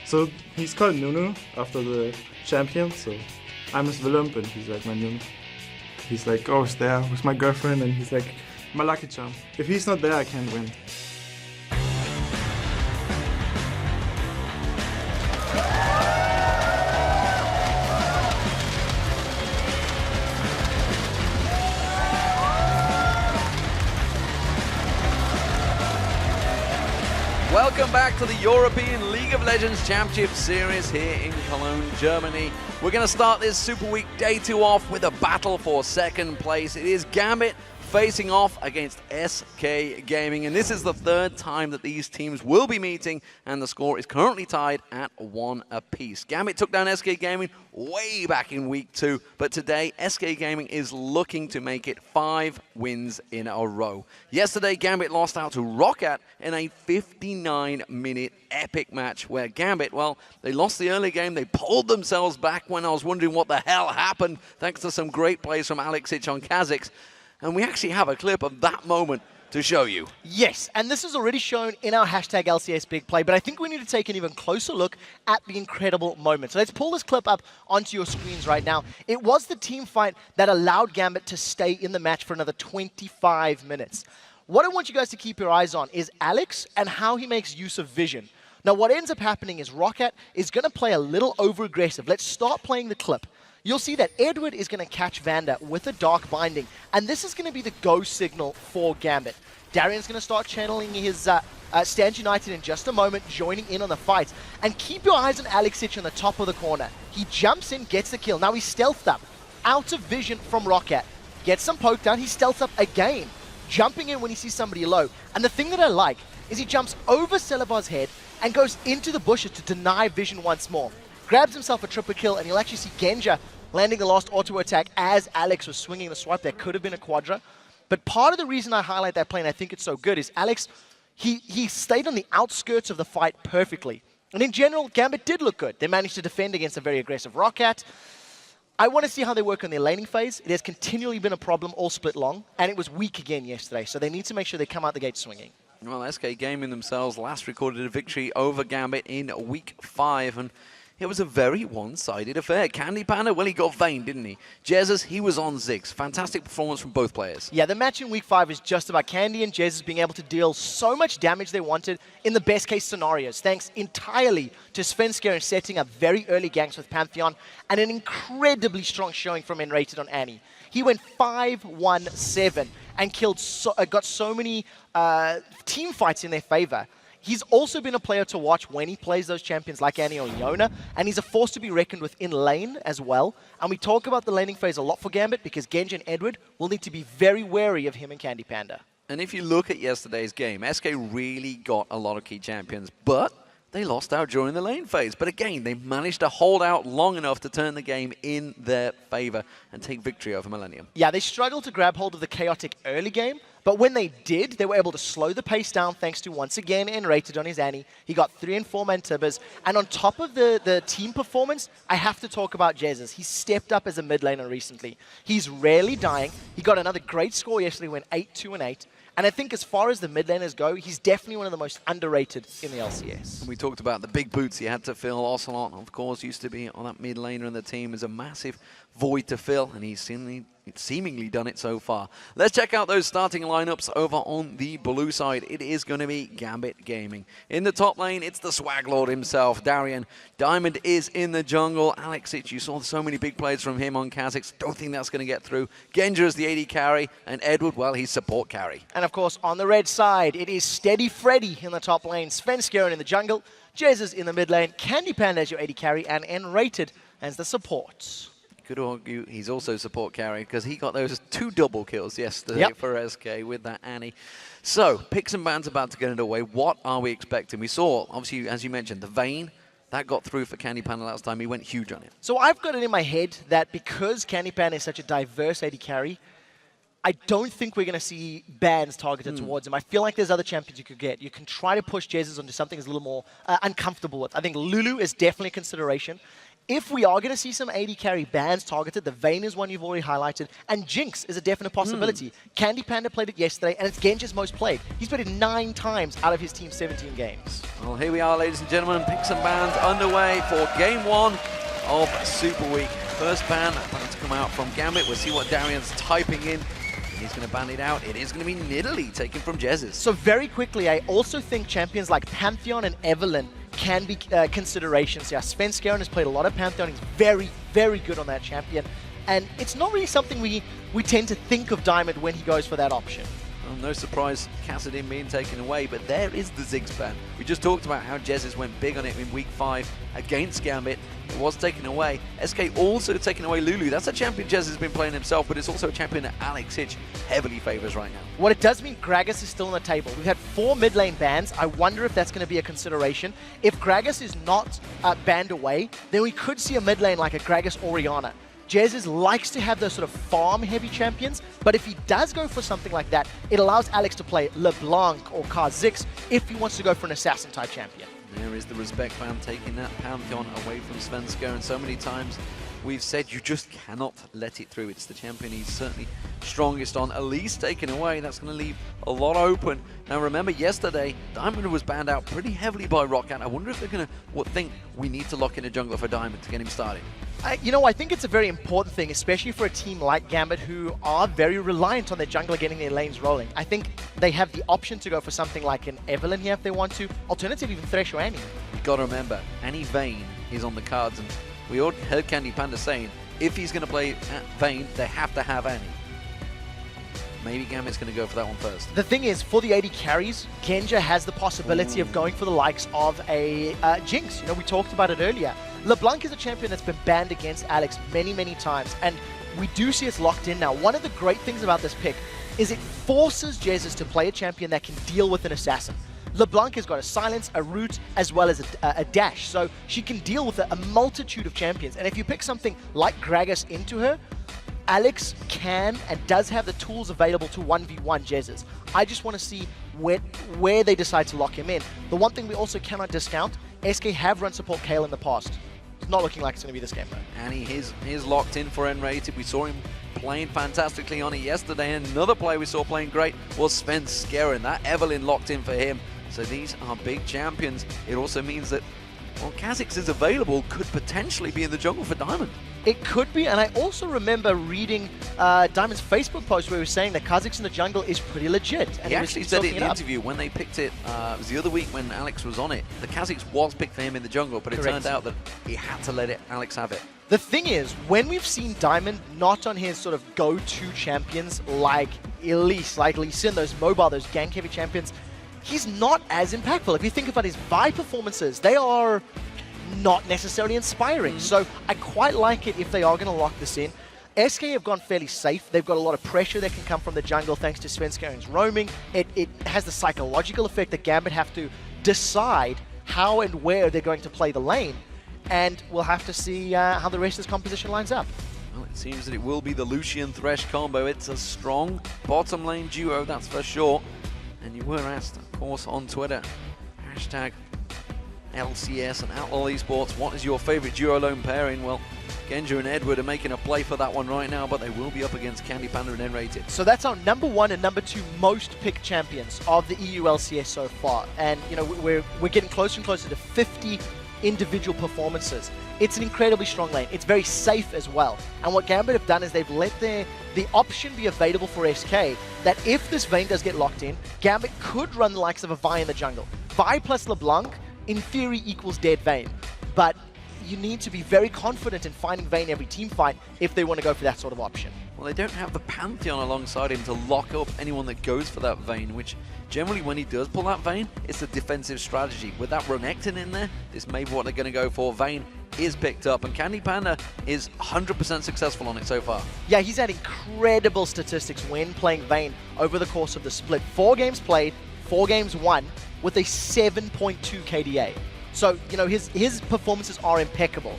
So he's called Nunu after the champion, so I'm his Willump and he's like my Nunu. He's like, oh, it's there with my girlfriend, and he's like my lucky charm. If he's not there, I can't win. Welcome back to the European League of Legends Championship Series here in Cologne, Germany. We're going to start this Super Week Day 2 off with a battle for second place. It is Gambit facing off against SK Gaming, and this is the third time that these teams will be meeting, and the score is currently tied at 1 apiece. Gambit took down SK Gaming way back in Week 2, but today SK Gaming is looking to make it 5 wins in a row. Yesterday, Gambit lost out to Roccat in a 59-minute epic match where Gambit, well, they lost the early game, they pulled themselves back when I was wondering what the hell happened, thanks to some great plays from Alexic on Kha'Zix. And we actually have a clip of that moment to show you. Yes, and this is already shown in our hashtag LCS Big Play, but I think we need to take an even closer look at the incredible moment. So let's pull this clip up onto your screens right now. It was the team fight that allowed Gambit to stay in the match for another 25 minutes. What I want you guys to keep your eyes on is Alex and how he makes use of vision. Now, what ends up happening is Roccat is going to play a little over-aggressive. Let's start playing the clip. You'll see that Edward is going to catch Vander with a Dark Binding, and this is going to be the go signal for Gambit. Darian's going to start channeling his Stand United in just a moment, joining in on the fight. And keep your eyes on Alexic on the top of the corner. He jumps in, gets the kill. Now he's stealthed up, out of vision from Roccat. Gets some poke down, he stealths up again, jumping in when he sees somebody low. And the thing that I like is he jumps over Celabar's head and goes into the bushes to deny vision once more. Grabs himself a triple kill, and you'll actually see Genja landing the last auto attack as Alex was swinging the swipe. That could have been a quadra. But part of the reason I highlight that play and I think it's so good is Alex, he stayed on the outskirts of the fight perfectly. And in general, Gambit did look good. They managed to defend against a very aggressive Roccat. I want to see how they work on their laning phase. It has continually been a problem all split long, and it was weak again yesterday. So they need to make sure they come out the gate swinging. Well, SK Gaming themselves last recorded a victory over Gambit in Week 5, and it was a very one-sided affair. Candy Panda, well, he got Vayne, didn't he? Jesus, he was on Ziggs. Fantastic performance from both players. Yeah, the match in Week 5 is just about Candy and Jesus being able to deal so much damage they wanted in the best-case scenarios, thanks entirely to Svenskeren setting up very early ganks with Pantheon and an incredibly strong showing from N-Rated on Annie. He went 5-1-7 and got so many team fights in their favor. He's also been a player to watch when he plays those champions like Annie or Yona, and he's a force to be reckoned with in lane as well. And we talk about the laning phase a lot for Gambit because Genji and Edward will need to be very wary of him and Candy Panda. And if you look at yesterday's game, SK really got a lot of key champions, but they lost out during the lane phase. But again, they managed to hold out long enough to turn the game in their favor and take victory over Millennium. Yeah, they struggled to grab hold of the chaotic early game, but when they did, they were able to slow the pace down thanks to, once again, N-Rated on his Annie. He got 3 and 4 man Tibbers. And on top of the team performance, I have to talk about Jesus. He's stepped up as a mid laner recently. He's rarely dying. He got another great score yesterday, went 8-2-8. And I think as far as the mid laners go, he's definitely one of the most underrated in the LCS. We talked about the big boots he had to fill. Ocelot, of course, used to be on that mid laner in the team. Is a massive void to fill, and he's seemingly done it so far. Let's check out those starting lineups over on the blue side. It is going to be Gambit Gaming. In the top lane, it's the Swag Lord himself, Darian. Diamond is in the jungle. Alexic, you saw so many big plays from him on Kha'Zix. Don't think that's going to get through. Genja is the AD carry, and Edward, well, he's support carry. And of course, on the red side, it is Steady Freddy in the top lane, Svenskeren in the jungle, Jesus in the mid lane, Candy Panda as your AD carry, and N-Rated as the support. Could argue he's also support carry because he got those 2 double kills yesterday for SK with that Annie. So, picks and bans about to get underway. What are we expecting? We saw, obviously, as you mentioned, the Vayne. That got through for Candy Panda last time. He went huge on it. So I've got it in my head that because Candy Panda is such a diverse AD carry, I don't think we're going to see bans targeted towards him. I feel like there's other champions you could get. You can try to push Jesus onto something that's a little more uncomfortable with. I think Lulu is definitely a consideration. if we are going to see some AD carry bans targeted, the Vayne is one you've already highlighted, and Jinx is a definite possibility. Candy Panda played it yesterday, and it's Genji's most played. He's played it 9 times out of his team's 17 games. Well, here we are, ladies and gentlemen. Picks and bans underway for Game 1 of Super Week. First ban about to come out from Gambit. We'll see what Darian's typing in. He's going to ban it out. It is going to be Nidalee taken from Jez's. So very quickly, I also think champions like Pantheon and Evelynn can be considerations. Yeah, Svenskeren has played a lot of Pantheon. He's very, very good on that champion. And it's not really something we tend to think of Diamond when he goes for that option. Well, no surprise, Kassadin being taken away, but there is the Ziggs ban. We just talked about how Jez's went big on it in Week 5 against Gambit. It was taken away. SK also taken away Lulu. That's a champion Jez has been playing himself, but it's also a champion that Alex Hitch heavily favors right now. What it does mean, Gragas is still on the table. We've had 4 mid lane bans. I wonder if that's going to be a consideration. If Gragas is not banned away, then we could see a mid lane like a Gragas Orianna. Jez likes to have those sort of farm-heavy champions, but if he does go for something like that, it allows Alex to play LeBlanc or Kha'Zix if he wants to go for an assassin-type champion. There is the respect ban taking that Pantheon away from Svenska, and so many times we've said you just cannot let it through. It's the champion he's certainly strongest on. Elise taken away. That's going to leave a lot open. Now remember, yesterday, Diamond was banned out pretty heavily by Rocket. I wonder if they're going to think we need to lock in a jungler for Diamond to get him started. I think it's a very important thing, especially for a team like Gambit, who are very reliant on their jungler getting their lanes rolling. I think they have the option to go for something like an Evelynn here if they want to. Alternatively, even Thresh or Annie. You've got to remember, Annie Vayne is on the cards, and we all heard Candy Panda saying, if he's going to play at Vayne, they have to have Annie. Maybe Gambit's going to go for that one first. The thing is, for the AD carries, Genja has the possibility of going for the likes of a Jinx. We talked about it earlier. LeBlanc is a champion that's been banned against Alex many, many times, and we do see it's locked in now. One of the great things about this pick is it forces Jez to play a champion that can deal with an assassin. LeBlanc has got a silence, a root, as well as a dash, so she can deal with a multitude of champions. And if you pick something like Gragas into her, Alex can and does have the tools available to 1v1 Jez's. I just want to see where they decide to lock him in. The one thing we also cannot discount, SK have run support Kayle in the past. It's not looking like it's going to be this game though. And he is locked in for N-rated. We saw him playing fantastically on it yesterday, and another player we saw playing great was Svenskeren. That Evelynn locked in for him. So these are big champions. It also means that, well, Kha'Zix is available, could potentially be in the jungle for Diamond. It could be, and I also remember reading Diamond's Facebook post where he was saying that Kha'Zix in the jungle is pretty legit. And he actually said it in the interview when they picked it. It was the other week when Alex was on it. The Kha'Zix was picked for him in the jungle, but it turned out that he had to let Alex have it. The thing is, when we've seen Diamond not on his sort of go-to champions like Elise, like Lee Sin, those mobile, those gank-heavy champions, he's not as impactful. If you think about his Vi performances, they are not necessarily inspiring. So I quite like it if they are going to lock this in. SK have gone fairly safe. They've got a lot of pressure that can come from the jungle thanks to Svenskeren's roaming. It has the psychological effect that Gambit have to decide how and where they're going to play the lane. And we'll have to see how the rest of this composition lines up. Well, it seems that it will be the Lucian Thresh combo. It's a strong bottom lane duo, that's for sure. And you were asked, of course, on Twitter, hashtag LCS and Outlaw Esports, what is your favorite duo lone pairing? Well, Genja and Edward are making a play for that one right now, but they will be up against Candy Panda and N-rated. So that's our #1 and #2 most picked champions of the EU LCS so far. And, we're getting closer and closer to 50 individual performances. It's an incredibly strong lane. It's very safe as well. And what Gambit have done is they've let the option be available for SK that if this Vayne does get locked in, Gambit could run the likes of a Vi in the jungle. Vi plus LeBlanc, in theory, equals dead Vayne. But you need to be very confident in finding Vayne every team fight if they want to go for that sort of option. Well, they don't have the Pantheon alongside him to lock up anyone that goes for that Vayne, which generally when he does pull that Vayne, it's a defensive strategy. With that Renekton in there, this may be what they're going to go for. Vayne is picked up, and Candy Panda is 100% successful on it so far. Yeah, he's had incredible statistics when playing Vayne over the course of the split. 4 games played, 4 games won, with a 7.2 KDA. So, his performances are impeccable.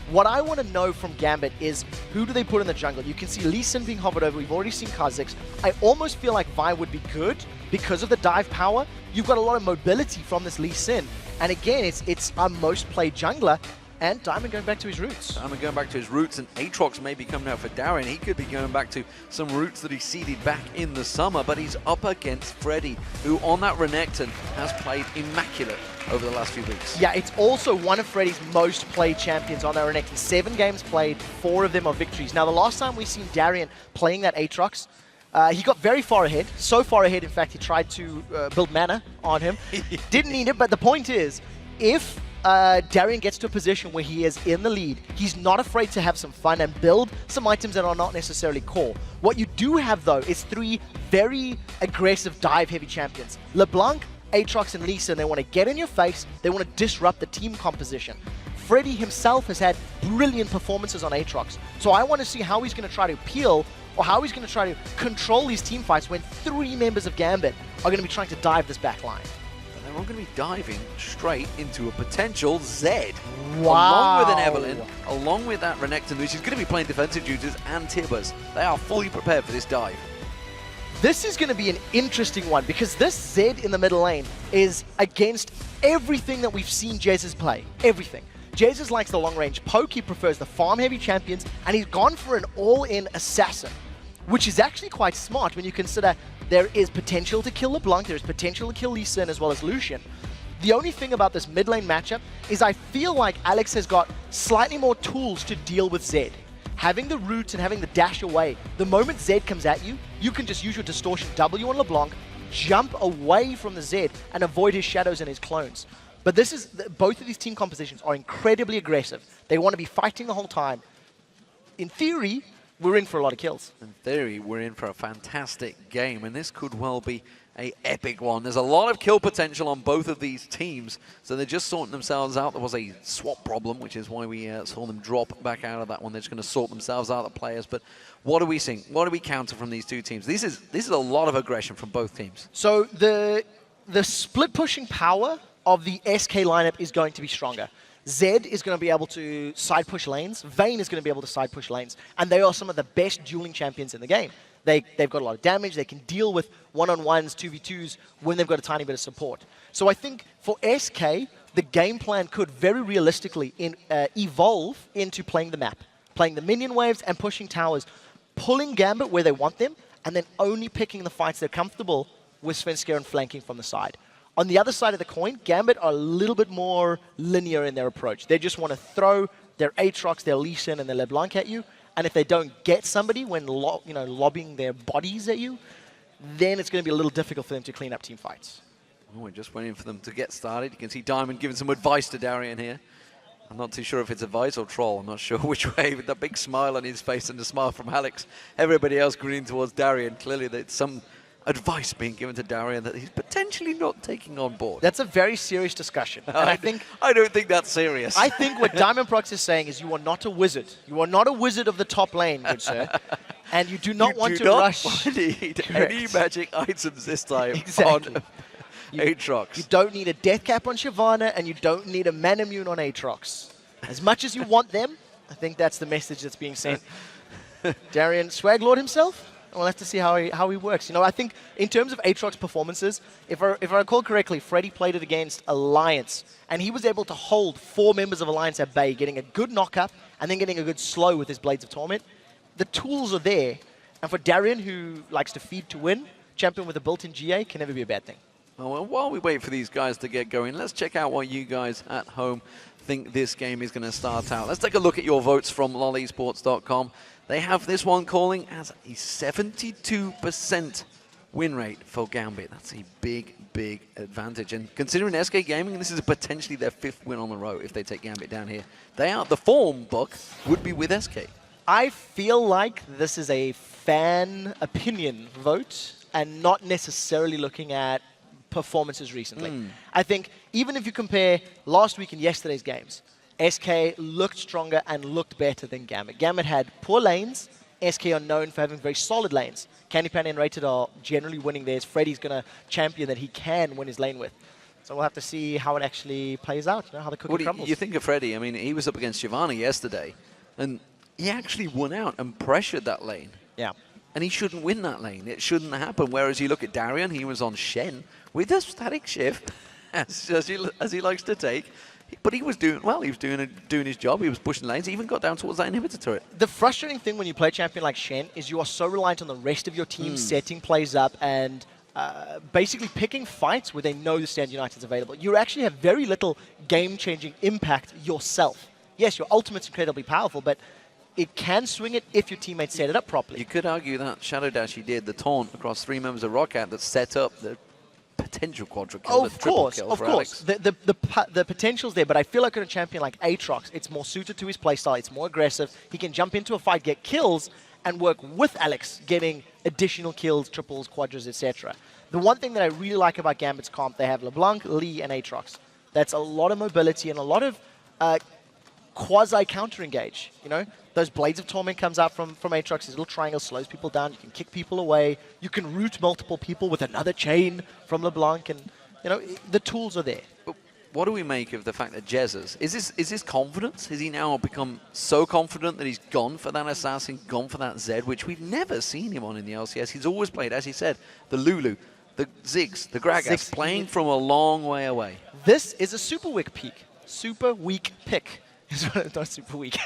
What I want to know from Gambit is who do they put in the jungle? You can see Lee Sin being hovered over. We've already seen Kha'Zix. I almost feel like Vi would be good because of the dive power. You've got a lot of mobility from this Lee Sin. And again, it's our most played jungler. And Diamond going back to his roots. Diamond going back to his roots, and Aatrox may be coming out for Darien. He could be going back to some roots that he seeded back in the summer, but he's up against Freddy, who on that Renekton has played immaculate over the last few weeks. Yeah, it's also one of Freddy's most played champions on that Renekton. 7 games played, 4 of them are victories. Now, the last time we seen Darien playing that Aatrox, he got very far ahead. So far ahead, in fact, he tried to build mana on him. Didn't need it, but the point is, if Darien gets to a position where he is in the lead, he's not afraid to have some fun and build some items that are not necessarily core. What you do have, though, is 3 very aggressive dive-heavy champions. LeBlanc, Aatrox, and Lee Sin. They want to get in your face. They want to disrupt the team composition. Freddy himself has had brilliant performances on Aatrox. So I want to see how he's going to try to peel, or how he's going to try to control these team fights when 3 members of Gambit are going to be trying to dive this back line. They're all going to be diving straight into a potential Zed. Wow. Along with an Evelyn, along with that Renekton, which is going to be playing defensive duties, and Tibbers. They are fully prepared for this dive. This is going to be an interesting one, because this Zed in the middle lane is against everything that we've seen Jesus play. Everything. Jesus likes the long-range poke, he prefers the farm-heavy champions, and he's gone for an all-in assassin, which is actually quite smart when you consider there is potential to kill LeBlanc, there is potential to kill Lee Sin as well as Lucian. The only thing about this mid-lane matchup is I feel like Alex has got slightly more tools to deal with Zed. Having the root and having the dash away, the moment Zed comes at you, you can just use your distortion W on LeBlanc, jump away from the Zed, and avoid his shadows and his clones. But this is, both of these team compositions are incredibly aggressive. They want to be fighting the whole time. In theory, we're in for a lot of kills. In theory, we're in for a fantastic game, and this could well be an epic one. There's a lot of kill potential on both of these teams, so they're just sorting themselves out. There was a swap problem, which is why we saw them drop back out of that one. They're just going to sort themselves out, the players. But what do we see? What do we counter from these two teams? This is a lot of aggression from both teams. So the split pushing power of the SK lineup is going to be stronger. Zed is going to be able to side push lanes. Vayne is going to be able to side push lanes. And they are some of the best dueling champions in the game. They've got a lot of damage. They can deal with one-on-ones, 2v2s when they've got a tiny bit of support. So I think for SK, the game plan could very realistically evolve into playing the map, playing the minion waves and pushing towers, pulling Gambit where they want them, and then only picking the fights they're comfortable with Svenskeren and flanking from the side. On the other side of the coin, Gambit are a little bit more linear in their approach. They just want to throw their Aatrox, their Lee Sin, and their LeBlanc at you. And if they don't get somebody when lobbing their bodies at you, then it's going to be a little difficult for them to clean up team fights. Oh, we're just waiting for them to get started. You can see Diamond giving some advice to Darien here. I'm not too sure if it's advice or troll. I'm not sure which way, with that big smile on his face and the smile from Alex. Everybody else grinning towards Darien. Clearly, there's some advice being given to Darien that he's potentially not taking on board. That's a very serious discussion. And I don't think that's serious. I think what Diamond Prox is saying is you are not a wizard. You are not a wizard of the top lane, good sir. And you do not want to rush. You do not need any magic items this time Exactly. on Aatrox. You don't need a death cap on Shyvana, and you don't need a Manamune on Aatrox. As much as you want them, I think that's the message that's being sent. Darien, Swag Lord himself? We'll have to see how he works. You know, I think in terms of Aatrox performances, if I recall correctly, Freddy played it against Alliance, and he was able to hold 4 members of Alliance at bay, getting a good knock-up, and then getting a good slow with his Blades of Torment. The tools are there, and for Darien, who likes to feed to win, champion with a built-in GA can never be a bad thing. Well, while we wait for these guys to get going, let's check out what you guys at home think this game is going to start out. Let's take a look at your votes from lolesports.com. They have this one calling as a 72% win rate for Gambit. That's a big, big advantage. And considering SK Gaming, this is potentially their 5th win on the row if they take Gambit down here. The form book would be with SK. I feel like this is a fan opinion vote and not necessarily looking at performances recently. I think even if you compare last week and yesterday's games, SK looked stronger and looked better than Gambit. Gambit had poor lanes. SK are known for having very solid lanes. Candypan and Rated are generally winning theirs. Freddy's going to champion that he can win his lane with. So we'll have to see how it actually plays out, how the cookie crumbles. You think of Freddy, I mean, he was up against Shyvana yesterday, and he actually won out and pressured that lane. Yeah. And he shouldn't win that lane. It shouldn't happen. Whereas you look at Darien, he was on Shen with a static shift, as he likes to take. But he was doing well. He was doing his job. He was pushing lanes. He even got down towards that inhibitor turret. The frustrating thing when you play a champion like Shen is you are so reliant on the rest of your team setting plays up and basically picking fights where they know the Stand United is available. You actually have very little game-changing impact yourself. Yes, your ultimate's incredibly powerful, but it can swing it if your teammates set it up properly. You could argue that Shadow Dash he did, the taunt across 3 members of Roccat that set up the potential quadra kill, Of course. The potential's there, but I feel like on a champion like Aatrox, it's more suited to his playstyle, it's more aggressive. He can jump into a fight, get kills, and work with Alex, getting additional kills, triples, quadras, etc. The one thing that I really like about Gambit's comp, they have LeBlanc, Lee, and Aatrox. That's a lot of mobility and a lot of quasi-counter engage, you know? Those Blades of Torment comes out from Aatrox, his little triangle slows people down, you can kick people away, you can root multiple people with another chain from LeBlanc, and, you know, the tools are there. But what do we make of the fact that Jesus, is this confidence? Has he now become so confident that he's gone for that Assassin, gone for that Zed, which we've never seen him on in the LCS? He's always played, as he said, the Lulu, the Ziggs, the Gragas, playing from a long way away. This is a super weak peak. Super weak pick. Not super weak.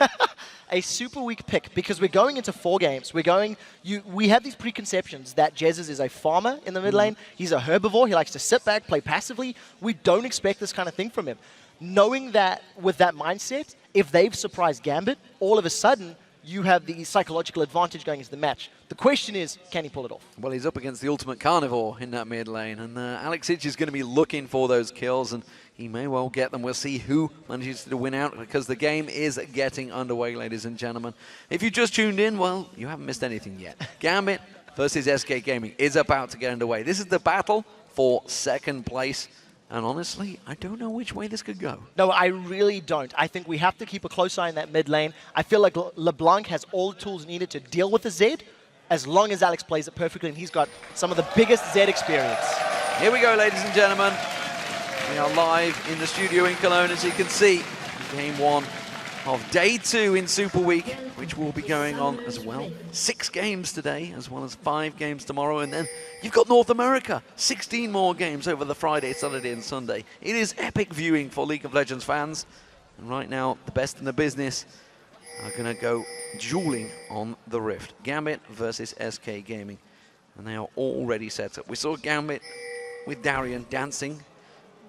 A super weak pick because we're going into 4 games. We have these preconceptions that Jesus is a farmer in the mid lane. He's a herbivore. He likes to sit back, play passively. We don't expect this kind of thing from him. Knowing that with that mindset, if they've surprised Gambit, all of a sudden you have the psychological advantage going into the match. The question is, can he pull it off? Well, he's up against the ultimate carnivore in that mid lane, and Alex Hitch is going to be looking for those kills, and he may well get them. We'll see who manages to win out, because the game is getting underway, ladies and gentlemen. If you just tuned in, well, you haven't missed anything yet. Gambit versus SK Gaming is about to get underway. This is the battle for 2nd place. And honestly, I don't know which way this could go. No, I really don't. I think we have to keep a close eye on that mid lane. I feel like LeBlanc has all the tools needed to deal with the Zed, as long as Alex plays it perfectly, and he's got some of the biggest Zed experience. Here we go, ladies and gentlemen. We are live in the studio in Cologne, as you can see. Game 1 of Day 2 in Super Week, which will be going on as well. 6 games today, as well as 5 games tomorrow, and then you've got North America. 16 more games over the Friday, Saturday, and Sunday. It is epic viewing for League of Legends fans. And right now, the best in the business are going to go dueling on the Rift. Gambit versus SK Gaming. And they are already set up. We saw Gambit with Darian dancing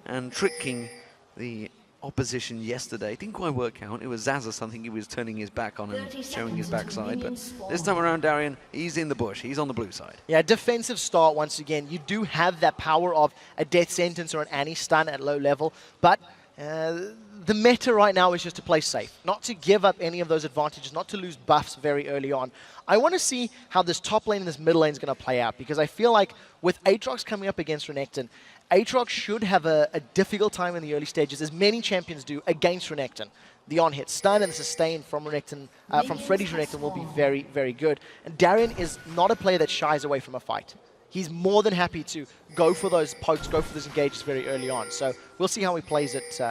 and tricking the opposition yesterday. It didn't quite work out. It was Zazas, I think he was turning his back on and showing his backside. But this time around, Darian, he's in the bush. He's on the blue side. Yeah, defensive start once again. You do have that power of a death sentence or an anti-stun at low level, but the meta right now is just to play safe, not to give up any of those advantages, not to lose buffs very early on. I want to see how this top lane and this middle lane is going to play out, because I feel like with Aatrox coming up against Renekton, Aatrox should have a difficult time in the early stages, as many champions do, against Renekton. The on-hit stun and the sustain from Renekton, from Freddy's Renekton will be very, very good. And Darian is not a player that shies away from a fight. He's more than happy to go for those pokes, go for those engages very early on. So we'll see how he plays it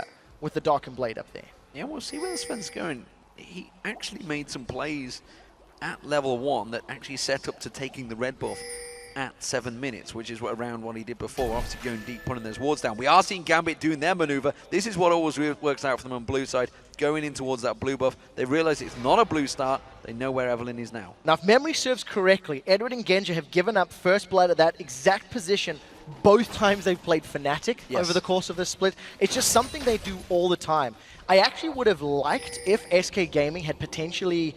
with the Darkened Blade up there. Yeah, we'll see where Sven's going. He actually made some plays at level 1 that actually set up to taking the red buff at 7 minutes, which is around what he did before, obviously going deep, putting those wards down. We are seeing Gambit doing their maneuver. This is what always works out for them on blue side, going in towards that blue buff. They realize it's not a blue start. They know where Evelyn is now. Now, if memory serves correctly, Edward and Genja have given up first blood at that exact position both times they've played Fnatic over the course of this split. It's just something they do all the time. I actually would have liked if SK Gaming had potentially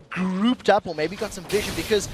grouped up or maybe got some vision, because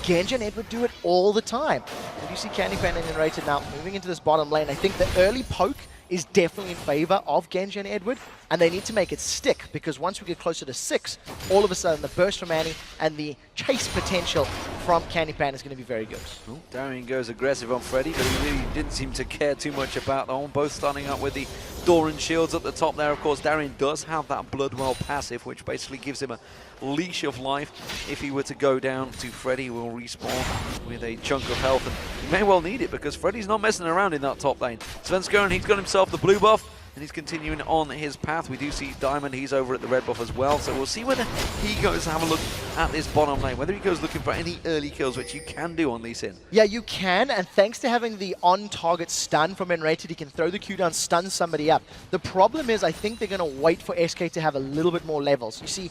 Genja and Edward do it all the time. And you see Candy Pan and Rated now moving into this bottom lane. I think the early poke is definitely in favor of Genja and Edward, and they need to make it stick, because once we get closer to 6, all of a sudden the burst from Annie and the chase potential from Candy Pan is going to be very good. Oh, Darian goes aggressive on Freddy, but he really didn't seem to care too much about that one. Both starting up with the Doran shields at the top there. Of course, Darian does have that Bloodwell passive, which basically gives him a leash of life. If he were to go down to Freddy, will respawn with a chunk of health, and he may well need it, because Freddy's not messing around in that top lane. Svenskeren, he's got himself the blue buff. and he's continuing on his path. We do see Diamond, he's over at the red buff as well, so we'll see whether he goes to have a look at this bottom lane, whether he goes looking for any early kills, which you can do on Lee Sin. Yeah, you can, and thanks to having the on-target stun from N-Rated, he can throw the Q down, stun somebody up. The problem is, I think they're going to wait for SK to have a little bit more levels. You see,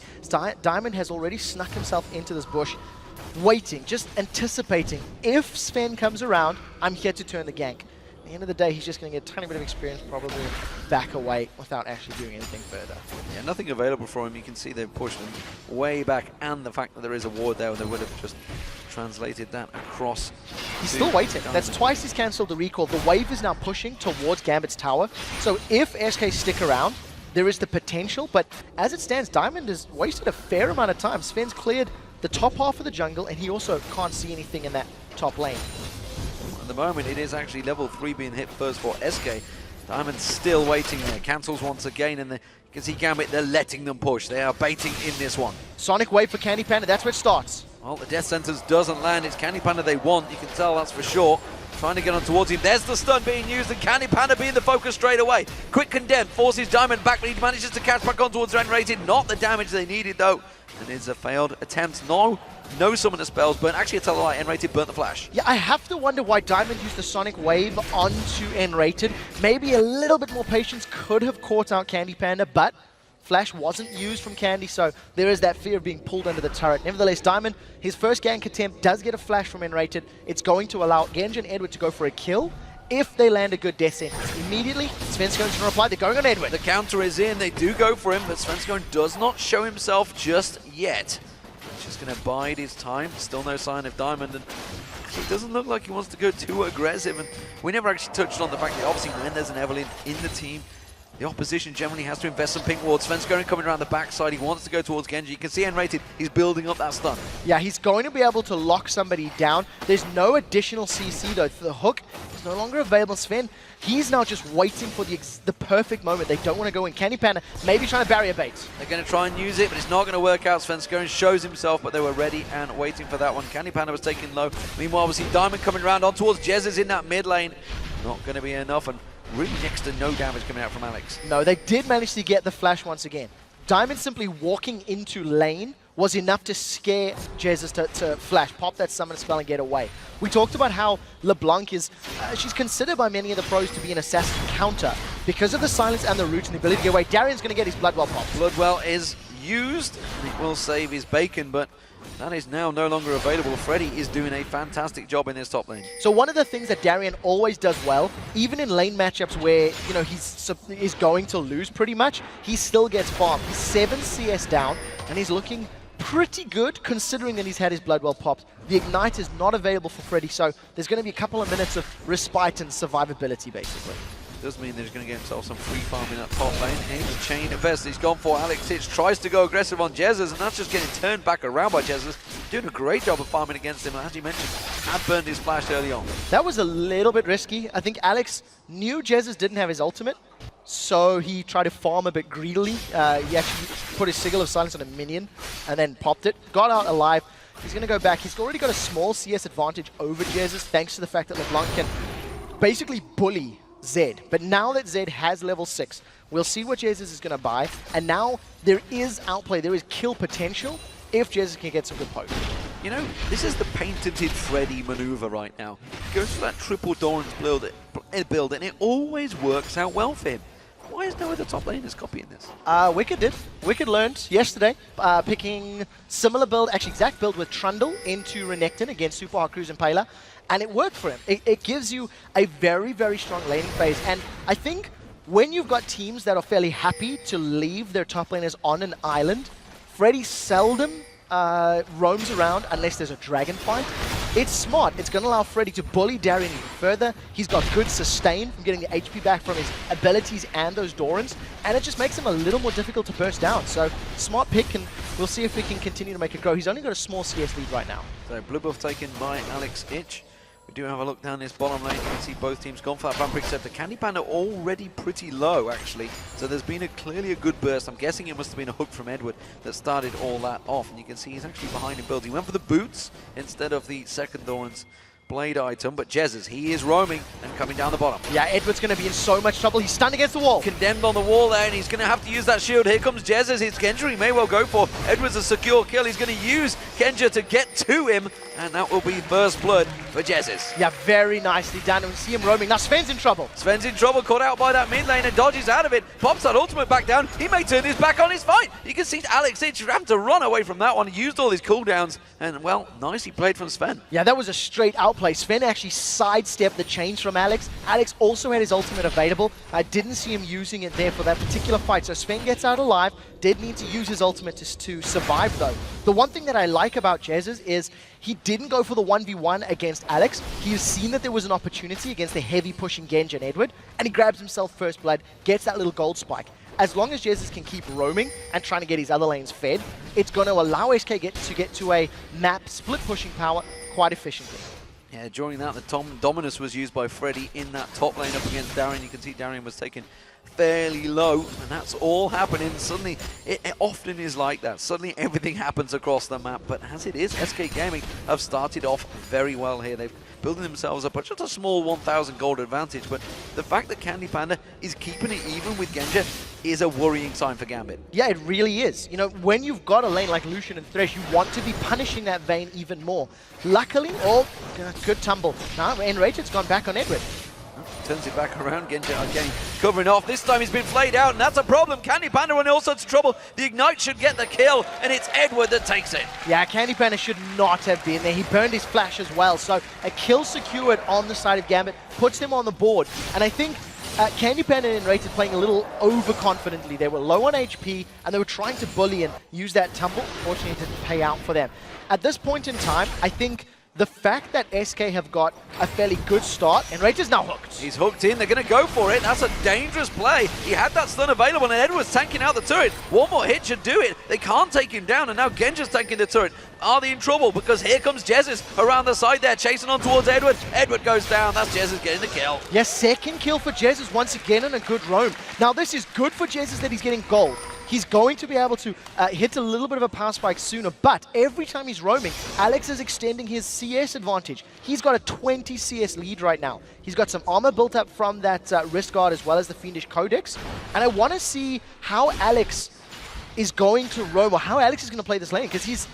Diamond has already snuck himself into this bush, waiting, just anticipating. If Sven comes around, I'm here to turn the gank. At the end of the day, he's just going to get a tiny bit of experience, probably back away without actually doing anything further. Yeah, nothing available for him. You can see they've pushed him way back, and the fact that there is a ward there, they would have just translated that across. He's still waiting. That's twice he's cancelled the recall. The wave is now pushing towards Gambit's tower. So if SK stick around, there is the potential, but as it stands, Diamond has wasted a fair amount of time. Sven's cleared the top half of the jungle, and he also can't see anything in that top lane. At the moment, it is actually level 3 being hit first for SK. Diamond's still waiting there. Cancels once again, and you can see Gambit, they're letting them push. They are baiting in this one. Sonic wave for Candy Panda, that's where it starts. Well, the Death Sentence doesn't land. It's Candy Panda they want. You can tell that's for sure. Trying to get on towards him. There's the stun being used, and Candy Panda being the focus straight away. Quick Condemn forces Diamond back, but he manages to catch back on towards N-Rated. Not the damage they needed, though. And it's a failed attempt. No summoner spells, but actually a Tellarite. N-Rated burnt the flash. Yeah, I have to wonder why Diamond used the Sonic Wave onto N-Rated. Maybe a little bit more patience could have caught out Candy Panda, but Flash wasn't used from Candy, so there is that fear of being pulled under the turret. Nevertheless, Diamond, his first gank attempt does get a flash from N-Rated. It's going to allow Genji and Edward to go for a kill if they land a good death sentence. Immediately, Sven's going to reply. They're going on Edward. The counter is in. They do go for him, but Svenskone does not show himself just yet. He's just going to bide his time. Still no sign of Diamond, and it doesn't look like he wants to go too aggressive. And we never actually touched on the fact that obviously when there's an Evelynn in the team, the opposition generally has to invest some pink wards. Svenskone coming around the backside. He wants to go towards Genji. You can see N-Rated. He's building up that stun. Yeah, he's going to be able to lock somebody down. There's no additional CC, though. The hook is no longer available. Sven, he's now just waiting for the perfect moment. They don't want to go in. Candy Panda maybe trying to barrier bait. They're going to try and use it, but it's not going to work out. Svenskone shows himself, but they were ready and waiting for that one. Candy Panda was taken low. Meanwhile, we see Diamond coming around on towards Jez's in that mid lane. Not going to be enough, and really next to no damage coming out from Alex. No, they did manage to get the flash once again. Diamond simply walking into lane was enough to scare Jesus to flash, pop that summon spell and get away. We talked about how LeBlanc is, she's considered by many of the pros to be an assassin counter because of the silence and the root and the ability to get away. Darian's going to get his Bloodwell pop. Bloodwell is used. It will save his bacon, but that is now no longer available. Freddy is doing a fantastic job in this top lane. So one of the things that Darian always does well, even in lane matchups where he's going to lose pretty much, he still gets farmed. He's 7 CS down, and he's looking pretty good considering that he's had his Bloodwell popped. The Ignite is not available for Freddy, so there's going to be a couple of minutes of respite and survivability, basically. Does mean that he's going to get himself some free farm in that top lane. And the chain invest. He's gone for Alex Hitch, tries to go aggressive on Jesus, and that's just getting turned back around by Jesus. Doing a great job of farming against him, and as you mentioned, had burned his flash early on. That was a little bit risky. I think Alex knew Jesus didn't have his ultimate, so he tried to farm a bit greedily. He actually put his Sigil of Silence on a minion and then popped it. Got out alive. He's going to go back. He's already got a small CS advantage over Jesus thanks to the fact that LeBlanc can basically bully Zed. But now that Zed has level 6, we'll see what Jesus is going to buy. And now there is outplay, there is kill potential if Jesus can get some good poke. You know, this is the patented Freddy maneuver right now. He goes for that triple Doran's build, and it always works out well for him. Why is no other top laners copying this? Wicked did. Wicked learned yesterday, picking similar build, actually exact build with Trundle into Renekton against Super Hard Cruise Impaler, and it worked for him. It gives you a very, very strong laning phase, and I think when you've got teams that are fairly happy to leave their top laners on an island, Freddy seldom roams around unless there's a dragon fight. It's smart. It's going to allow Freddy to bully Darian even further. He's got good sustain from getting the HP back from his abilities and those Dorans, and it just makes him a little more difficult to burst down. So, smart pick, and we'll see if he can continue to make it grow. He's only got a small CS lead right now. So, blue buff taken by Alex Itch. We do have a look down this bottom lane. You can see both teams gone for that bumper, except the Candy Panda already pretty low, actually. So there's been clearly a good burst. I'm guessing it must have been a hook from Edward that started all that off. And you can see he's actually behind in build. He went for the boots instead of the second Dawn's blade item, but Jesus, he is roaming and coming down the bottom. Yeah, Edward's going to be in so much trouble. He's stunned against the wall. Condemned on the wall there, and he's going to have to use that shield. Here comes Jesus. It's Genja he may well go for. Edward's a secure kill. He's going to use Genja to get to him, and that will be first blood for Jesus. Yeah, very nicely done. And we see him roaming. Now Sven's in trouble. Sven's in trouble, caught out by that mid lane and dodges out of it. Pops that ultimate back down. He may turn his back on his fight. You can see Alex Itch having to run away from that one. He used all his cooldowns, and well, nicely played from Sven. Yeah, that was a straight outplay. Sven actually sidestepped the chains from Alex. Alex also had his ultimate available. I didn't see him using it there for that particular fight, so Sven gets out alive. Did need to use his ultimate to survive, though. The one thing that I like about Jesus is he didn't go for the 1v1 against Alex. He's seen that there was an opportunity against the heavy pushing Genja and Edward, and he grabs himself first blood, gets that little gold spike. As long as Jesus can keep roaming and trying to get his other lanes fed, it's going to allow SK to get to a map split pushing power quite efficiently. Yeah, during that, the Dominus was used by Freddy in that top lane up against Darien. You can see Darien was taken fairly low, and that's all happening. Suddenly, it often is like that. Suddenly, everything happens across the map. But as it is, SK Gaming have started off very well here. They've building themselves up just a small 1,000 gold advantage. But the fact that Candy Panda is keeping it even with Genja is a worrying sign for Gambit. Yeah, it really is. You know, when you've got a lane like Lucian and Thresh, you want to be punishing that Vayne even more. Luckily, good tumble. Now, Enraged's gone back on Edward. Turns it back around, Genja again covering off. This time he's been flayed out, and that's a problem. Candy Panda in all sorts of trouble. The Ignite should get the kill, and it's Edward that takes it. Yeah, Candy Panda should not have been there. He burned his flash as well, so a kill secured on the side of Gambit puts him on the board. And I think Candy Panda and Enraged playing a little overconfidently. They were low on HP, and they were trying to bully and use that tumble. Fortunately, it didn't pay out for them. At this point in time, I think the fact that SK have got a fairly good start, and Enraged is now hooked. He's hooked in, they're going to go for it. That's a dangerous play. He had that stun available, and Edward's tanking out the turret. One more hit should do it. They can't take him down, and now Genja's tanking the turret. Are they in trouble? Because here comes Jesus around the side there, chasing on towards Edward. Edward goes down. That's Jesus getting the kill. Yes, second kill for Jesus once again, and a good roam. Now, this is good for Jesus that he's getting gold. He's going to be able to hit a little bit of a power spike sooner, but every time he's roaming, Alex is extending his CS advantage. He's got a 20 CS lead right now. He's got some armor built up from that wrist guard as well as the Fiendish Codex, and I want to see how Alex is going to roam, or how Alex is going to play this lane, because he's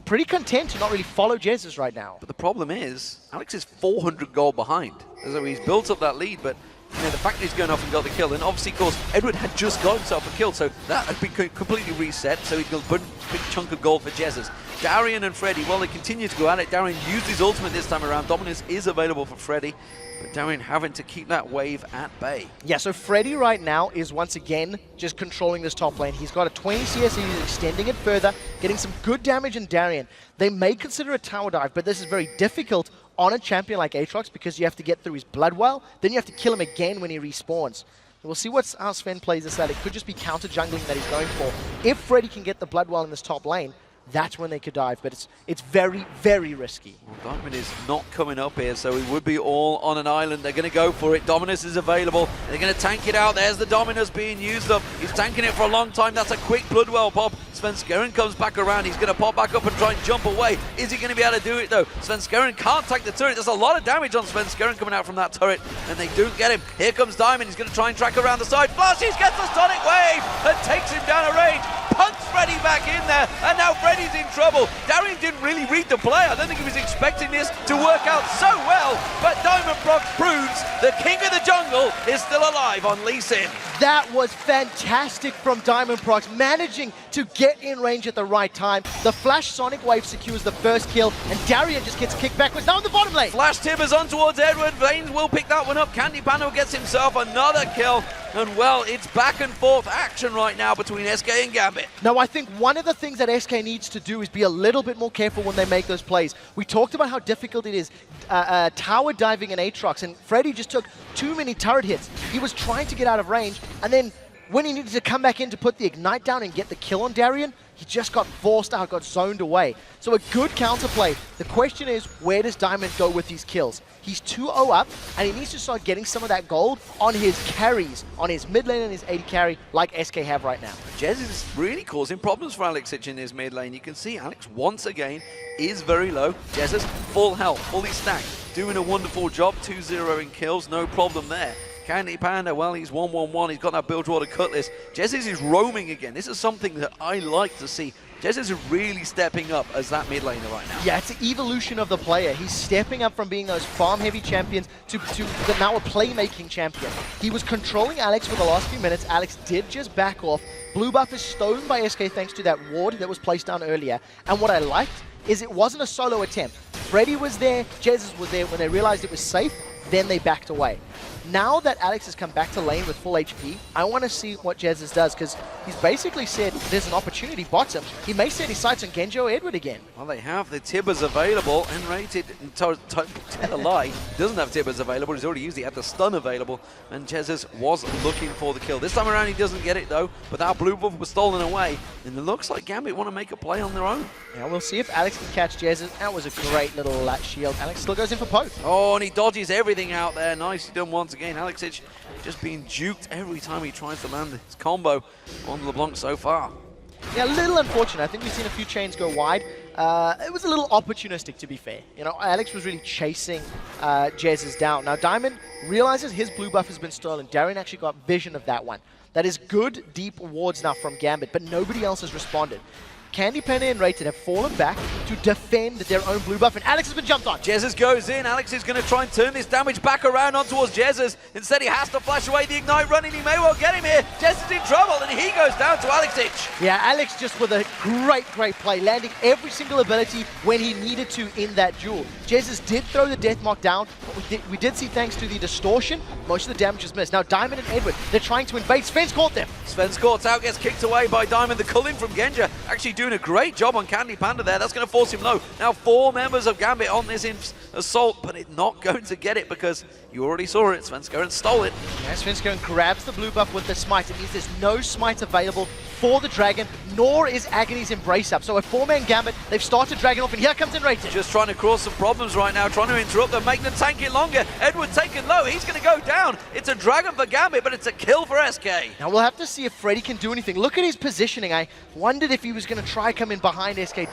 pretty content to not really follow Jesus right now. But the problem is, Alex is 400 gold behind. So he's built up that lead, but you know, the fact that he's going off and got the kill, and obviously, of course, Edward had just got himself a kill, so that had been completely reset, so he got a big chunk of gold for Jesus. Darien and Freddy, well, they continue to go at it. Darien used his ultimate this time around. Dominus is available for Freddy, but Darien having to keep that wave at bay. Yeah, so Freddy right now is once again just controlling this top lane. He's got a 20 CS and he's extending it further, getting some good damage in Darien. They may consider a tower dive, but this is very difficult on a champion like Aatrox because you have to get through his blood well, then you have to kill him again when he respawns. We'll see how Sven plays this out. It could just be counter jungling that he's going for. If Freddy can get the blood well in this top lane, that's when they could dive, but it's very, very risky. Well, Diamond is not coming up here, so he would be all on an island. They're going to go for it. Dominus is available. They're going to tank it out. There's the Dominus being used up. He's tanking it for a long time. That's a quick Bloodwell pop. Svenskeren comes back around. He's going to pop back up and try and jump away. Is he going to be able to do it, though? Svenskeren can't tank the turret. There's a lot of damage on Svenskeren coming out from that turret, and they do get him. Here comes Diamond. He's going to try and track around the side. Flashes, gets the Sonic Wave, and takes him down a range. Punts Freddy back in there, and now Freddy's in trouble. Darien didn't really read the play. I don't think he was expecting this to work out so well, but Diamond Proc proves the king of the jungle is still alive on Lee Sin. That was fantastic from Diamond Proc, managing to get in range at the right time. The Flash Sonic Wave secures the first kill, and Darien just gets kicked backwards. Now in the bottom lane. Flash Tibbers on towards Edward. Vayne will pick that one up. Candy Pano gets himself another kill. And well, it's back and forth action right now between SK and Gambit. Now, I think one of the things that SK needs to do is be a little bit more careful when they make those plays. We talked about how difficult it is tower diving in Aatrox, and Freddy just took too many turret hits. He was trying to get out of range, and then when he needed to come back in to put the Ignite down and get the kill on Darien, he just got forced out, got zoned away. So a good counterplay. The question is, where does Diamond go with these kills? He's 2-0 up, and he needs to start getting some of that gold on his carries, on his mid lane and his AD carry, like SK have right now. Jez is really causing problems for Alex Itch in his mid lane. You can see Alex, once again, is very low. Jez is full health, fully stacked. doing a wonderful job, 2-0 in kills, no problem there. Candy Panda, well, he's 1-1-1. He's got that Bilgewater Cutlass. Jesus is roaming again. This is something that I like to see. Jesus is really stepping up as that mid laner right now. Yeah, it's an evolution of the player. He's stepping up from being those farm-heavy champions to now a playmaking champion. He was controlling Alex for the last few minutes. Alex did just back off. Blue buff is stolen by SK thanks to that ward that was placed down earlier. And what I liked is it wasn't a solo attempt. Freddy was there, Jesus was there. When they realized it was safe, then they backed away. Now that Alex has come back to lane with full HP, I want to see what Jesus does, because he's basically said there's an opportunity bottom. He may set his sights on Genji or Edward again. Well, they have the Tibbers available, and rated, tell a lie, doesn't have Tibbers available, he's already used it, he had the stun available, and Jesus was looking for the kill. This time around he doesn't get it though, but that blue buff was stolen away, and it looks like Gambit want to make a play on their own. Yeah, we'll see if Alex can catch Jesus. That was a great little shield. Alex still goes in for poke. Oh, and he dodges everything out there. Nicely done once again. Alexic just being duped every time he tries to land his combo on LeBlanc so far. Yeah, a little unfortunate. I think we've seen a few chains go wide. It was a little opportunistic, to be fair. You know, Alex was really chasing Jesus down. Now, Diamond realizes his blue buff has been stolen. Darien actually got vision of that one. That is good, deep wards now from Gambit, but nobody else has responded. Candy Panda and Rated have fallen back to defend their own blue buff, and Alex has been jumped on. Jesus goes in. Alex is going to try and turn this damage back around on towards Jesus. Instead, he has to flash away the Ignite running. He may well get him here. Jesus is in trouble, and he goes down to Alexic. Yeah, Alex just with a great play, landing every single ability when he needed to in that duel. Jesus did throw the death mark down, but we did see, thanks to the distortion, most of the damage is missed. Now, Diamond and Edward, they're trying to invade. Sven's caught them. Sven's caught out, gets kicked away by Diamond. The culling from Genji actually doing a great job on Candy Panda there. That's going to force him low. Now 4 members of Gambit on this assault, but it's not going to get it because you already saw it. Svenskeren stole it. Yeah, Svenskeren grabs the blue buff with the smite. It means there's no smite available for the Dragon, nor is Agony's Embrace up. So a 4-man Gambit, they've started Dragon off, and here comes Enrated. Just trying to cause some problems right now, trying to interrupt them, making them tank it longer. Edward taken low, he's going to go down. It's a Dragon for Gambit, but it's a kill for SK. Now we'll have to see if Freddy can do anything. Look at his positioning. I wondered if he was going to try come in behind SK,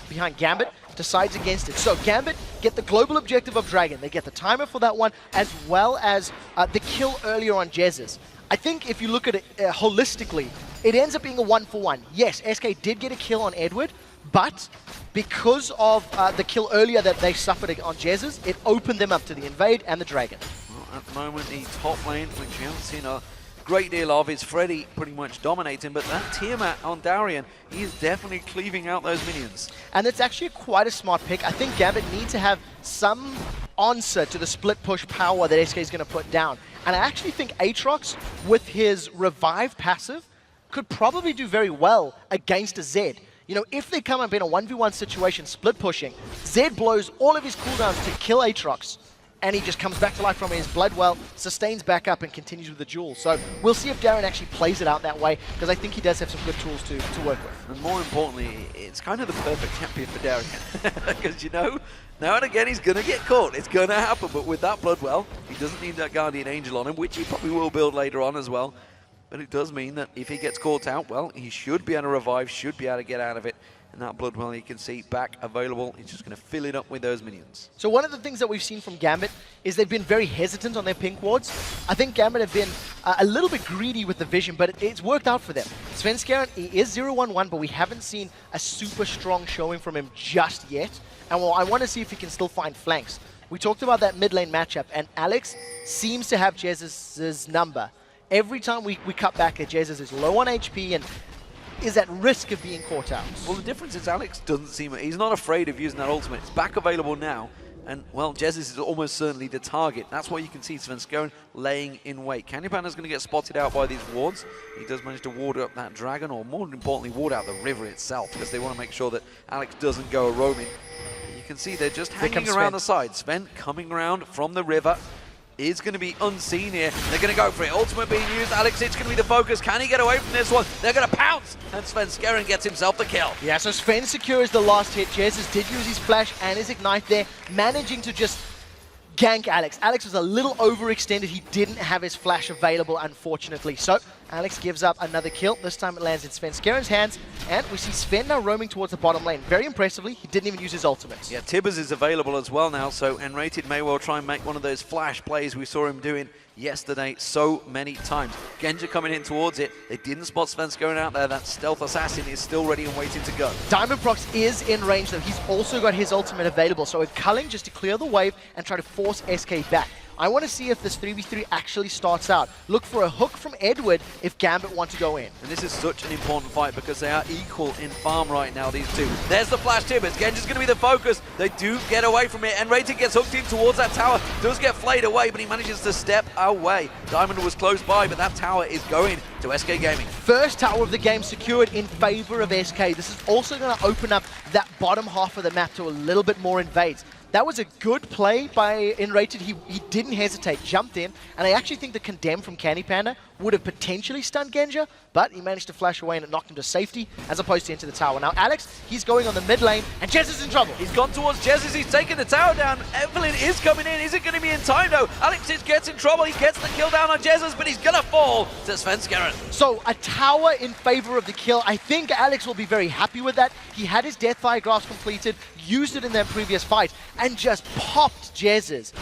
behind Gambit. Decides against it. So Gambit get the global objective of Dragon. They get the timer for that one, as well as the kill earlier on Jesus. I think if you look at it holistically, it ends up being a 1-for-1. Yes, SK did get a kill on Edward, but because of the kill earlier that they suffered on Jesus, it opened them up to the invade and the Dragon. Well, at the moment, the top lane, which we haven't seen a great deal of, is Freddy pretty much dominating, but that Tiamat on Darien, he is definitely cleaving out those minions. And it's actually quite a smart pick. I think Gambit needs to have some answer to the split push power that SK is going to put down. And I actually think Aatrox, with his revive passive, could probably do very well against a Zed. You know, if they come up in a 1v1 situation, split pushing, Zed blows all of his cooldowns to kill Aatrox, and he just comes back to life from his blood well, sustains back up, and continues with the duel. So we'll see if Darien actually plays it out that way, because I think he does have some good tools to work with. And more importantly, it's kind of the perfect champion for Darien. Because, you know, now and again he's going to get caught. It's going to happen, but with that blood well, he doesn't need that Guardian Angel on him, which he probably will build later on as well. But it does mean that if he gets caught out, well, he should be able to revive, should be able to get out of it. And that blood well, you can see back available. He's just going to fill it up with those minions. So one of the things that we've seen from Gambit is they've been very hesitant on their pink wards. I think Gambit have been a little bit greedy with the vision, but it's worked out for them. Svenskeren, he is 0-1-1, but we haven't seen a super strong showing from him just yet. And well, I want to see if he can still find flanks. We talked about that mid lane matchup, and Alex seems to have Jesus' number. Every time we cut back, Jesus is low on HP and is at risk of being caught out. Well, the difference is Alex doesn't seem... He's not afraid of using that ultimate. It's back available now. And, well, Jesus is almost certainly the target. That's why you can see Svenskeren laying in wait. Candy Panda's going to get spotted out by these wards. He does manage to ward up that dragon, or more importantly, ward out the river itself, because they want to make sure that Alex doesn't go roaming. You can see they're just hanging around the side. Sven coming around from the river is going to be unseen here. They're going to go for it. Ultimate being used. Alex, it's going to be the focus. Can he get away from this one? They're going to pounce, and Svenskeren gets himself the kill. Yeah, so Sven secures the last hit. Jesus did use his flash and his ignite there, managing to just gank Alex. Alex was a little overextended. He didn't have his flash available, unfortunately. So Alex gives up another kill. This time it lands in Svenskeren's hands, and we see Sven now roaming towards the bottom lane. Very impressively, he didn't even use his ultimate. Yeah, Tibbers is available as well now, so Enrated may well try and make one of those flash plays we saw him doing yesterday so many times. Genja coming in towards it. They didn't spot Svenskeren out there. That stealth assassin is still ready and waiting to go. Diamondprox is in range though. He's also got his ultimate available, so with culling just to clear the wave and try to force SK back. I want to see if this 3v3 actually starts out. Look for a hook from Edward if Gambit want to go in. And this is such an important fight because they are equal in farm right now, these two. There's the flash Tibbers. Genja's going to be the focus. They do get away from it, and Rated gets hooked in towards that tower. Does get flayed away, but he manages to step away. Diamond was close by, but that tower is going to SK Gaming. First tower of the game secured in favor of SK. This is also going to open up that bottom half of the map to a little bit more invades. That was a good play by Enrated. He didn't hesitate, jumped in, and I actually think the Condemn from Candy Panda would have potentially stunned Genja, but he managed to flash away and it knocked him to safety as opposed to into the tower. Now Alex, he's going on the mid lane, and Jez is in trouble. He's gone towards Jez as he's taking the tower down. Evelyn is coming in. Is it going to be in time though? Alex gets in trouble. He gets the kill down on Jez's, but he's going to fall to Svenskeren. So a tower in favor of the kill. I think Alex will be very happy with that. He had his Deathfire grasp completed, used it in their previous fight, and just popped Jez's.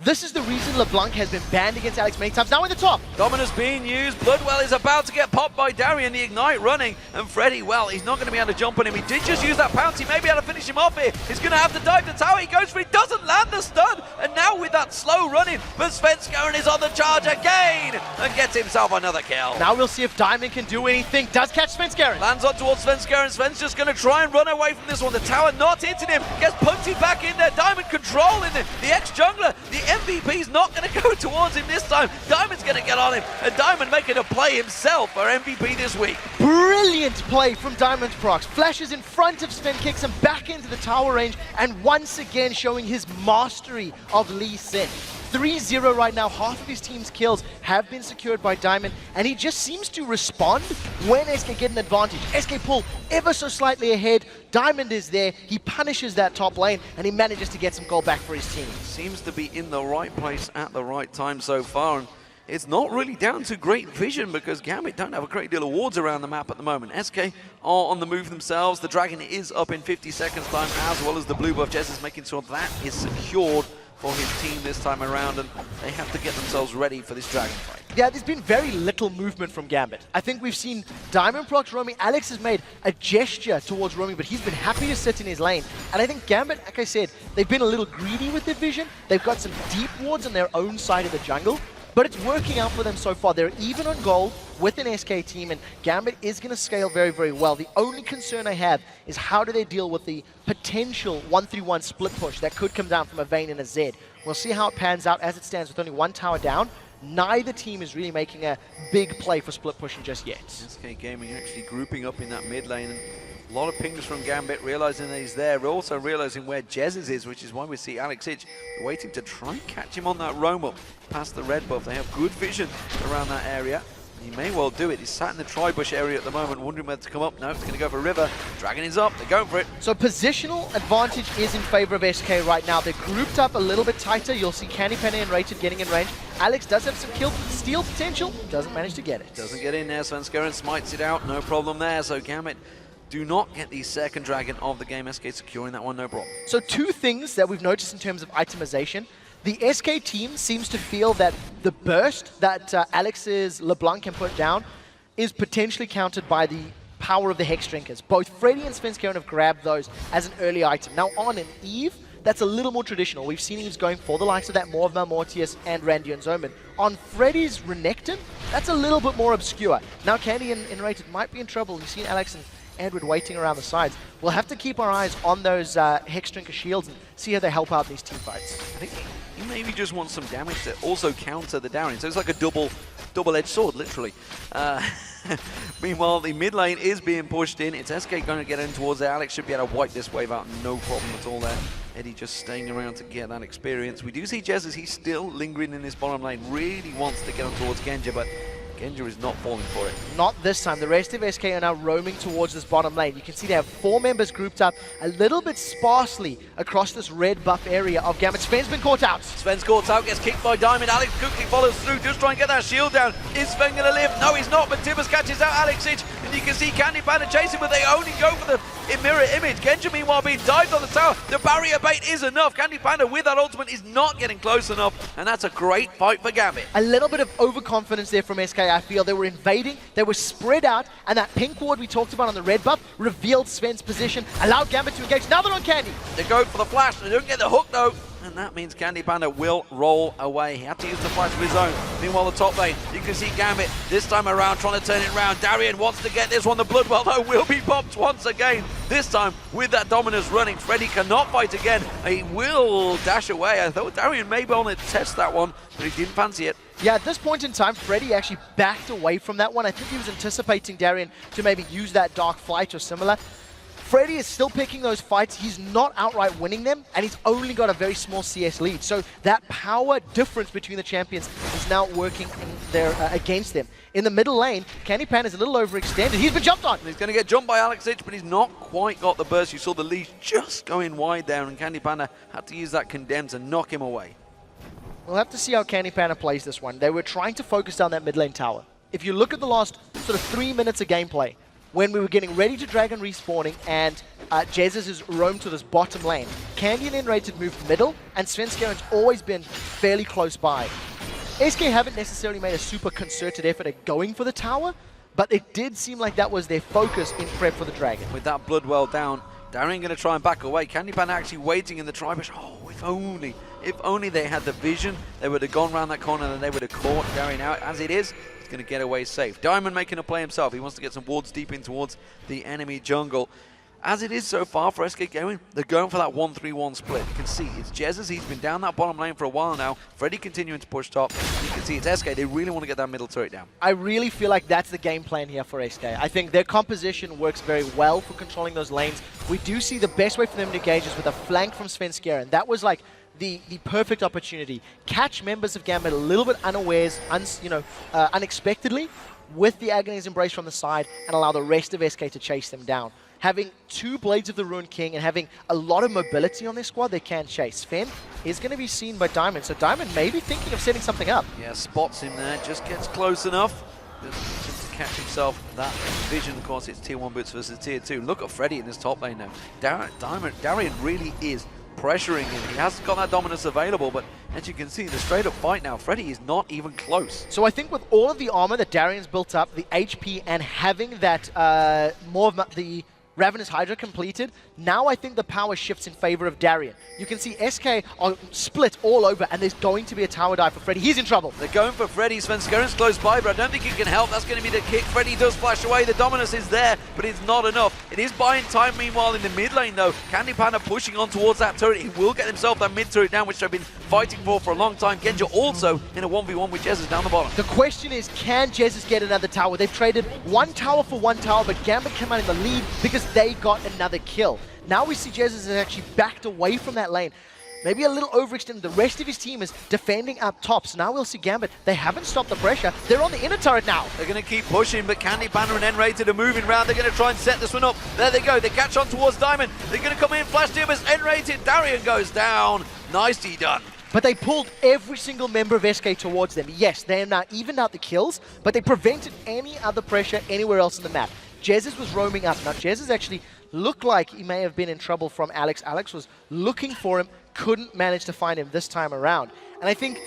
This is the reason LeBlanc has been banned against Alex many times. Now in the top. Dominus being used. Bloodwell is about to get popped by Darian. The Ignite running. And Freddy, well, he's not going to be able to jump on him. He did just use that pounce. He may be able to finish him off here. He's going to have to dive the tower. He goes for it. Doesn't land the stun. And now with that slow running, but Svenskeren is on the charge again and gets himself another kill. Now we'll see if Diamond can do anything. Does catch Svenskeren. Lands on towards Svenskeren. Sven's just going to try and run away from this one. The tower not hitting him. Gets punted back in there. Diamond controlling the ex-jungler. The MVP's not going to go towards him this time. Diamond's going to get on him, and Diamond making a play himself for MVP this week. Brilliant play from Diamondprox. Flashes in front of Sven, kicks him back into the tower range, and once again showing his mastery of Lee Sin. 3-0 right now. Half of his team's kills have been secured by Diamond, and he just seems to respond when SK get an advantage. SK pull ever so slightly ahead. Diamond is there. He punishes that top lane, and he manages to get some gold back for his team. Seems to be in the right place at the right time so far, and it's not really down to great vision because Gambit don't have a great deal of wards around the map at the moment. SK are on the move themselves. The Dragon is up in 50 seconds time, as well as the blue buff. Jez is making sure that is secured for his team this time around, and they have to get themselves ready for this Dragon fight. Yeah, there's been very little movement from Gambit. I think we've seen Diamondprox roaming. Alex has made a gesture towards roaming, but he's been happy to sit in his lane. And I think Gambit, like I said, they've been a little greedy with their vision. They've got some deep wards on their own side of the jungle, but it's working out for them so far. They're even on gold with an SK team, and Gambit is going to scale very, very well. The only concern I have is how do they deal with the potential 1-3-1 split push that could come down from a Vayne and a Zed. We'll see how it pans out. As it stands with only one tower down, neither team is really making a big play for split pushing just yet. SK Gaming actually grouping up in that mid lane, and a lot of pings from Gambit, realizing that he's there. We're also realizing where Jez's is, which is why we see Alex Hitch waiting to try and catch him on that roam up past the red buff. They have good vision around that area. He may well do it. He's sat in the tri-bush area at the moment, wondering whether to come up. No, he's going to go for River. Dragon is up. They're going for it. So positional advantage is in favor of SK right now. They're grouped up a little bit tighter. You'll see Candy Penny and Rated getting in range. Alex does have some kill steal potential. Doesn't manage to get it. Doesn't get in there. Svenskeren smites it out. No problem there. So Gambit do not get the second Dragon of the game. SK securing that one, no problem. So two things that we've noticed in terms of itemization. The SK team seems to feel that the burst that Alex's LeBlanc can put down is potentially countered by the power of the Hex Drinkers. Both Freddy and Svenskeren have grabbed those as an early item. Now on an Eve, that's a little more traditional. We've seen Eve's going for the likes of that more of Malmortius and Randy and Zoman. On Freddy's Renekton, that's a little bit more obscure. Now Candy and Rated might be in trouble. You've seen Alex and Edward waiting around the sides. We'll have to keep our eyes on those Hex Drinker shields and see how they help out these team fights. I think he maybe just wants some damage to also counter the Darian. So it's like a double-edged sword, literally. Meanwhile, the mid lane is being pushed in. It's SK going to get in towards there. Alex should be able to wipe this wave out, no problem at all there. Eddie just staying around to get that experience. We do see Jez as he's still lingering in this bottom lane. Really wants to get on towards Genja, but Genja is not falling for it. Not this time. The rest of SK are now roaming towards this bottom lane. You can see they have 4 members grouped up a little bit sparsely across this red buff area of Gambit. Sven's been caught out. Sven's caught out, gets kicked by Diamond. Alex quickly follows through, just try and get that shield down. Is Sven going to live? No, he's not, but Tibbers catches out Alexic, and you can see Candy Panda chasing, but they only go for the mirror image. Genja, meanwhile, being dived on the tower. The barrier bait is enough. Candy Panda, with that ultimate, is not getting close enough, and that's a great fight for Gambit. A little bit of overconfidence there from SK, I feel. They were invading, they were spread out, and that pink ward we talked about on the red buff revealed Sven's position, allowed Gambit to engage. Now they're on Candy. They go for the flash, they don't get the hook though, and that means Candy Panda will roll away. He had to use the flash of his own. Meanwhile, the top lane, you can see Gambit this time around trying to turn it around. Darian wants to get this one. The Bloodwell though will be popped once again. This time with that Dominus running, Freddy cannot fight again. He will dash away. I thought Darian may be on to test that one, but he didn't fancy it. Yeah, at this point in time, Freddy actually backed away from that one. I think he was anticipating Darian to maybe use that Dark Flight or similar. Freddy is still picking those fights. He's not outright winning them, and he's only got a very small CS lead. So that power difference between the champions is now working in their, against them. In the middle lane, Candy Panda is a little overextended. He's been jumped on. He's going to get jumped by Alexic, but he's not quite got the burst. You saw the leash just going wide there, and Candy Panda had to use that condemn to knock him away. We'll have to see how Candy Panda plays this one. They were trying to focus down that mid lane tower. If you look at the last sort of 3 minutes of gameplay, when we were getting ready to Dragon respawning and Jesus is roamed to this bottom lane, Candy and N-Rated moved middle, and Svenskaren's always been fairly close by. SK haven't necessarily made a super concerted effort at going for the tower, but it did seem like that was their focus in prep for the Dragon. With that Bloodwell down, Darian going to try and back away. Candy Panda actually waiting in the tri-bush. Oh, if only they had the vision, they would have gone around that corner and they would have caught Darian out. As it is, he's going to get away safe. Diamond making a play himself. He wants to get some wards deep in towards the enemy jungle. As it is so far for SK Gaming, they're going for that 1-3-1 split. You can see it's Jesus. He's been down that bottom lane for a while now. Freddy continuing to push top. You can see it's SK. They really want to get that middle turret down. I really feel like that's the game plan here for SK. I think their composition works very well for controlling those lanes. We do see the best way for them to engage is with a flank from Svenskeren. That was like the perfect opportunity. Catch members of Gambit a little bit unawares, unexpectedly, with the Agony's Embrace from the side, and allow the rest of SK to chase them down. Having 2 Blades of the Ruined King and having a lot of mobility on their squad, they can chase. Sven is going to be seen by Diamond, so Diamond may be thinking of setting something up. Yeah, spots him there, just gets close enough. Just to catch himself that vision. Of course, it's tier 1 boots versus tier 2. Look at Freddy in this top lane now. Darian really is pressuring him. He hasn't got that dominance available, but as you can see, the straight up fight now, Freddy is not even close. So I think with all of the armor that Darian's built up, the HP, and having that more of the Ravenous Hydra completed, now I think the power shifts in favor of Darian. You can see SK are split all over, and there's going to be a tower dive for Freddy. He's in trouble. They're going for Freddy. Svenskaren's close by, but I don't think he can help. That's going to be the kick. Freddy does flash away. The dominance is there, but it's not enough. It is buying time, meanwhile, in the mid lane, though. Candy Panda pushing on towards that turret. He will get himself that mid turret down, which they've been fighting for a long time. Genja also in a 1v1 with Jesus down the bottom. The question is, can Jesus get another tower? They've traded 1 tower for 1 tower, but Gambit came out in the lead because they got another kill. Now we see Jesus has actually backed away from that lane. Maybe a little overextended. The rest of his team is defending up top. So now we'll see Gambit. They haven't stopped the pressure. They're on the inner turret now. They're going to keep pushing, but Candy Panda and N-Rated are moving around. They're going to try and set this one up. There they go. They catch on towards Diamond. They're going to come in, flash Tibbers. N-Rated. Darian goes down. Nicely done. But they pulled every single member of SK towards them. Yes, they are now evened out the kills, but they prevented any other pressure anywhere else in the map. Jesus was roaming up. Now, Jesus actually looked like he may have been in trouble from Alex. Alex was looking for him, couldn't manage to find him this time around. And I think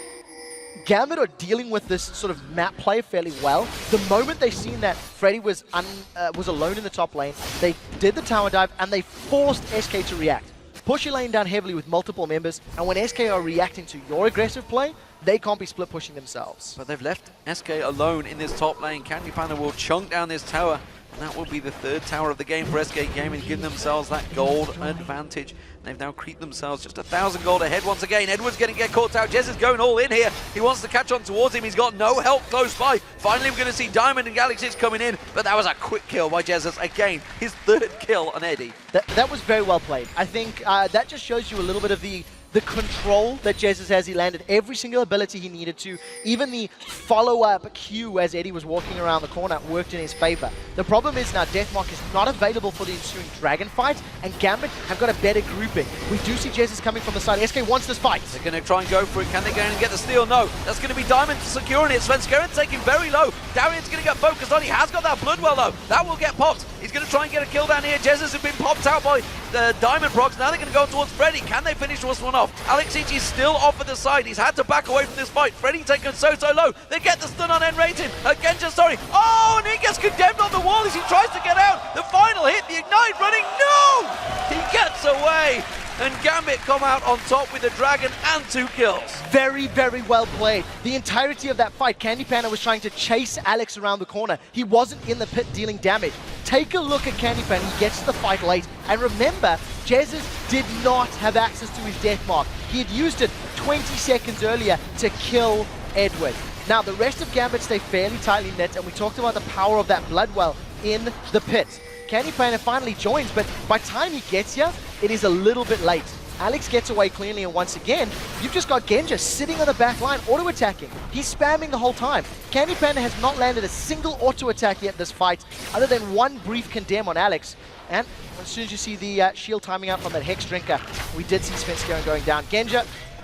Gambit are dealing with this sort of map play fairly well. The moment they seen that Freddy was alone in the top lane, they did the tower dive and they forced SK to react. Push your lane down heavily with multiple members, and when SK are reacting to your aggressive play, they can't be split pushing themselves. But they've left SK alone in this top lane. Candy Panda will chunk down this tower, and that will be the 3rd tower of the game for SK Gaming, giving themselves that gold advantage. They've now creeped themselves just 1,000 gold ahead once again. Edward's going to get caught out. Jez is going all in here. He wants to catch on towards him. He's got no help close by. Finally, we're going to see Diamond and Galaxy coming in, but that was a quick kill by Jesus. Again, his 3rd kill on Eddie. That was very well played. I think that just shows you a little bit of the the control that Jesus has. He landed every single ability he needed to. Even the follow-up Q as Eddie was walking around the corner worked in his favor. The problem is now Deathmark is not available for the ensuing Dragon fight, and Gambit have got a better grouping. We do see Jesus coming from the side. SK wants this fight. They're going to try and go for it. Can they go in and get the steal? No. That's going to be Diamond securing it. Svenskeren taking very low. Darian's going to get focused on. He has got that Bloodwell though. That will get popped. He's going to try and get a kill down here. Jesus has been popped out by the Diamond procs. Now they're going to go towards Freddy. Can they finish this one off? Alex is still off at the side. He's had to back away from this fight. Freddy taken so low. They get the stun on Enrated. Genja, sorry. Oh, and he gets condemned on the wall as he tries to get out. The final hit, the Ignite running. No! He gets away. And Gambit come out on top with the Dragon and 2 kills. Very, very well played. The entirety of that fight, Candy Panda was trying to chase Alex around the corner. He wasn't in the pit dealing damage. Take a look at Candy Panda. He gets to the fight late. And remember, Jesus did not have access to his death mark. He had used it 20 seconds earlier to kill Edward. Now, the rest of Gambit stay fairly tightly knit, and we talked about the power of that Bloodwell in the pit. Candy Panda finally joins, but by the time he gets here, it is a little bit late. Alex gets away cleanly, and once again, you've just got Genja sitting on the back line, auto-attacking. He's spamming the whole time. Candy Panda has not landed a single auto-attack yet this fight, other than one brief condemn on Alex. And as soon as you see the shield timing out from that Hex Drinker, we did see Svenskeren going down. Genja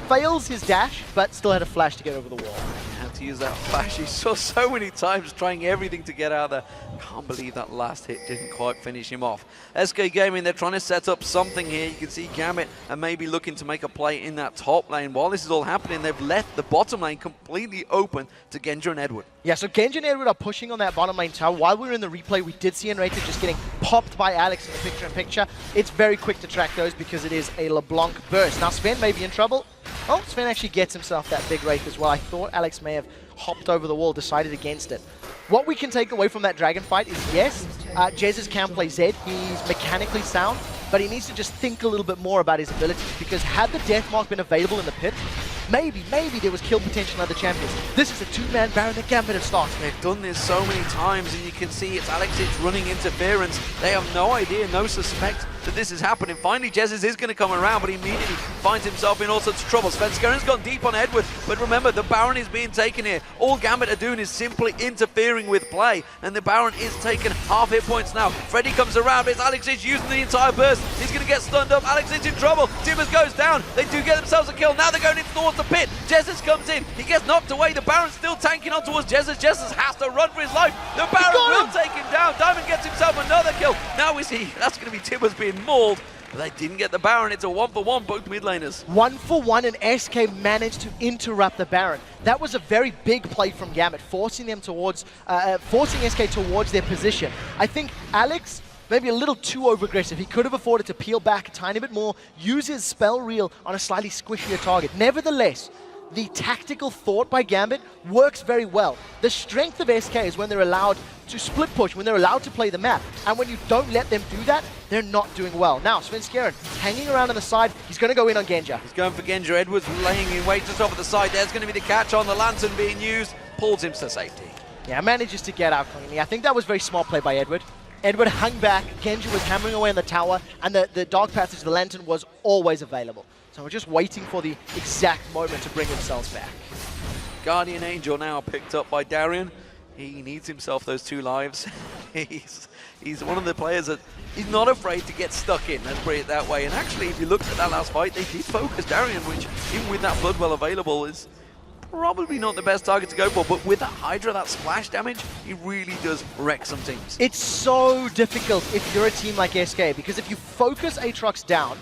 fails his dash, but still had a flash to get over the wall. To use that flash, he saw so many times trying everything to get out there. Can't believe that last hit didn't quite finish him off. SK Gaming, they're trying to set up something here. You can see Gambit and maybe looking to make a play in that top lane. While this is all happening, they've left the bottom lane completely open to Genja and Edward. Yeah, so Genja and Edward are pushing on that bottom lane tower. While we were in the replay, we did see Enrated just getting popped by Alex in the picture-in-picture. It's very quick to track those because it is a LeBlanc burst. Now Sven may be in trouble. Oh, Sven actually gets himself that big Wraith as well. I thought Alex may have hopped over the wall, decided against it. What we can take away from that Dragon fight is, yes, Jesus can play Zed. He's mechanically sound, but he needs to just think a little bit more about his abilities, because had the Deathmark been available in the pit, maybe there was kill potential in other champions. This is a two-man Baron that Gambit have started. They've done this so many times, and you can see it's Alex running interference. They have no idea, no suspect that this is happening. Finally, Jesus is going to come around, but he immediately finds himself in all sorts of trouble. Svenskeren's gone deep on Edward, but remember, the Baron is being taken here. All Gambit are doing is simply interfering with play, and the Baron is taking half hit points now. Freddy comes around, but it's Alex using the entire burst. He's going to get stunned up. Alex is in trouble. Timbers goes down. They do get themselves a kill. Now they're going in towards the pit. Jesus comes in. He gets knocked away. The Baron's still tanking on towards Jesus. Jesus has to run for his life. The Baron will take him down. Diamond gets himself another kill. Now we see that's going to be Timbers being mauled. But they didn't get the Baron. It's a 1-for-1, both mid laners. 1-for-1, and SK managed to interrupt the Baron. That was a very big play from Gambit, forcing them towards, forcing SK towards their position. I think Alex, maybe a little too over-aggressive. He could have afforded to peel back a tiny bit more, use his spell reel on a slightly squishier target. Nevertheless, the tactical thought by Gambit works very well. The strength of SK is when they're allowed to split push, when they're allowed to play the map. And when you don't let them do that, they're not doing well. Now, Svenskeren hanging around on the side. He's going to go in on Genja. He's going for Genja. Edwards laying in wait just off at the side. There's going to be the catch on the lantern being used. Pulls him to safety. Yeah, manages to get out cleanly. I think that was very smart play by Edward. Edward hung back. Genja was hammering away on the tower, and the dark passage, the lantern, was always available. So we're just waiting for the exact moment to bring themselves back. Guardian Angel now picked up by Darian. He needs himself those 2 lives. He's one of the players that he's not afraid to get stuck in, let's put it that way. And actually, if you looked at that last fight, they did focus Darian, which even with that Bloodwell available is probably not the best target to go for. But with that Hydra, that splash damage, he really does wreck some teams. It's so difficult if you're a team like SK, because if you focus Aatrox down,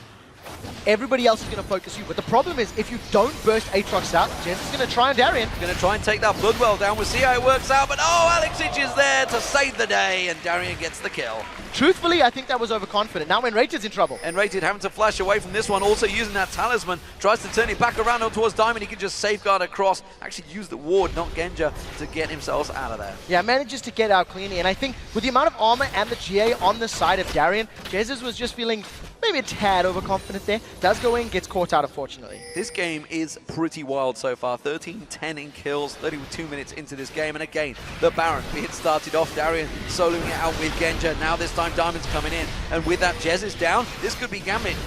everybody else is going to focus you. But the problem is, if you don't burst Aatrox out, Jens is going to try on Darian. Going to try and take that Bloodwell down. We'll see how it works out. But oh, Alex is there to save the day, and Darian gets the kill. Truthfully, I think that was overconfident. Now Enrated's in trouble. Enrated having to flash away from this one, also using that talisman. Tries to turn it back around up towards Diamond. He can just safeguard across. Actually use the ward, not Genja, to get himself out of there. Yeah, manages to get out cleanly. And I think with the amount of armor and the GA on the side of Darian, Jesus was just feeling maybe a tad overconfident there. Does go in, gets caught out, unfortunately. This game is pretty wild so far. 13-10 in kills, 32 minutes into this game. And again, the Baron being started off. Darian soloing it out with Genja. Now this time Diamond's coming in. And with that Jez is down, this could be Gambit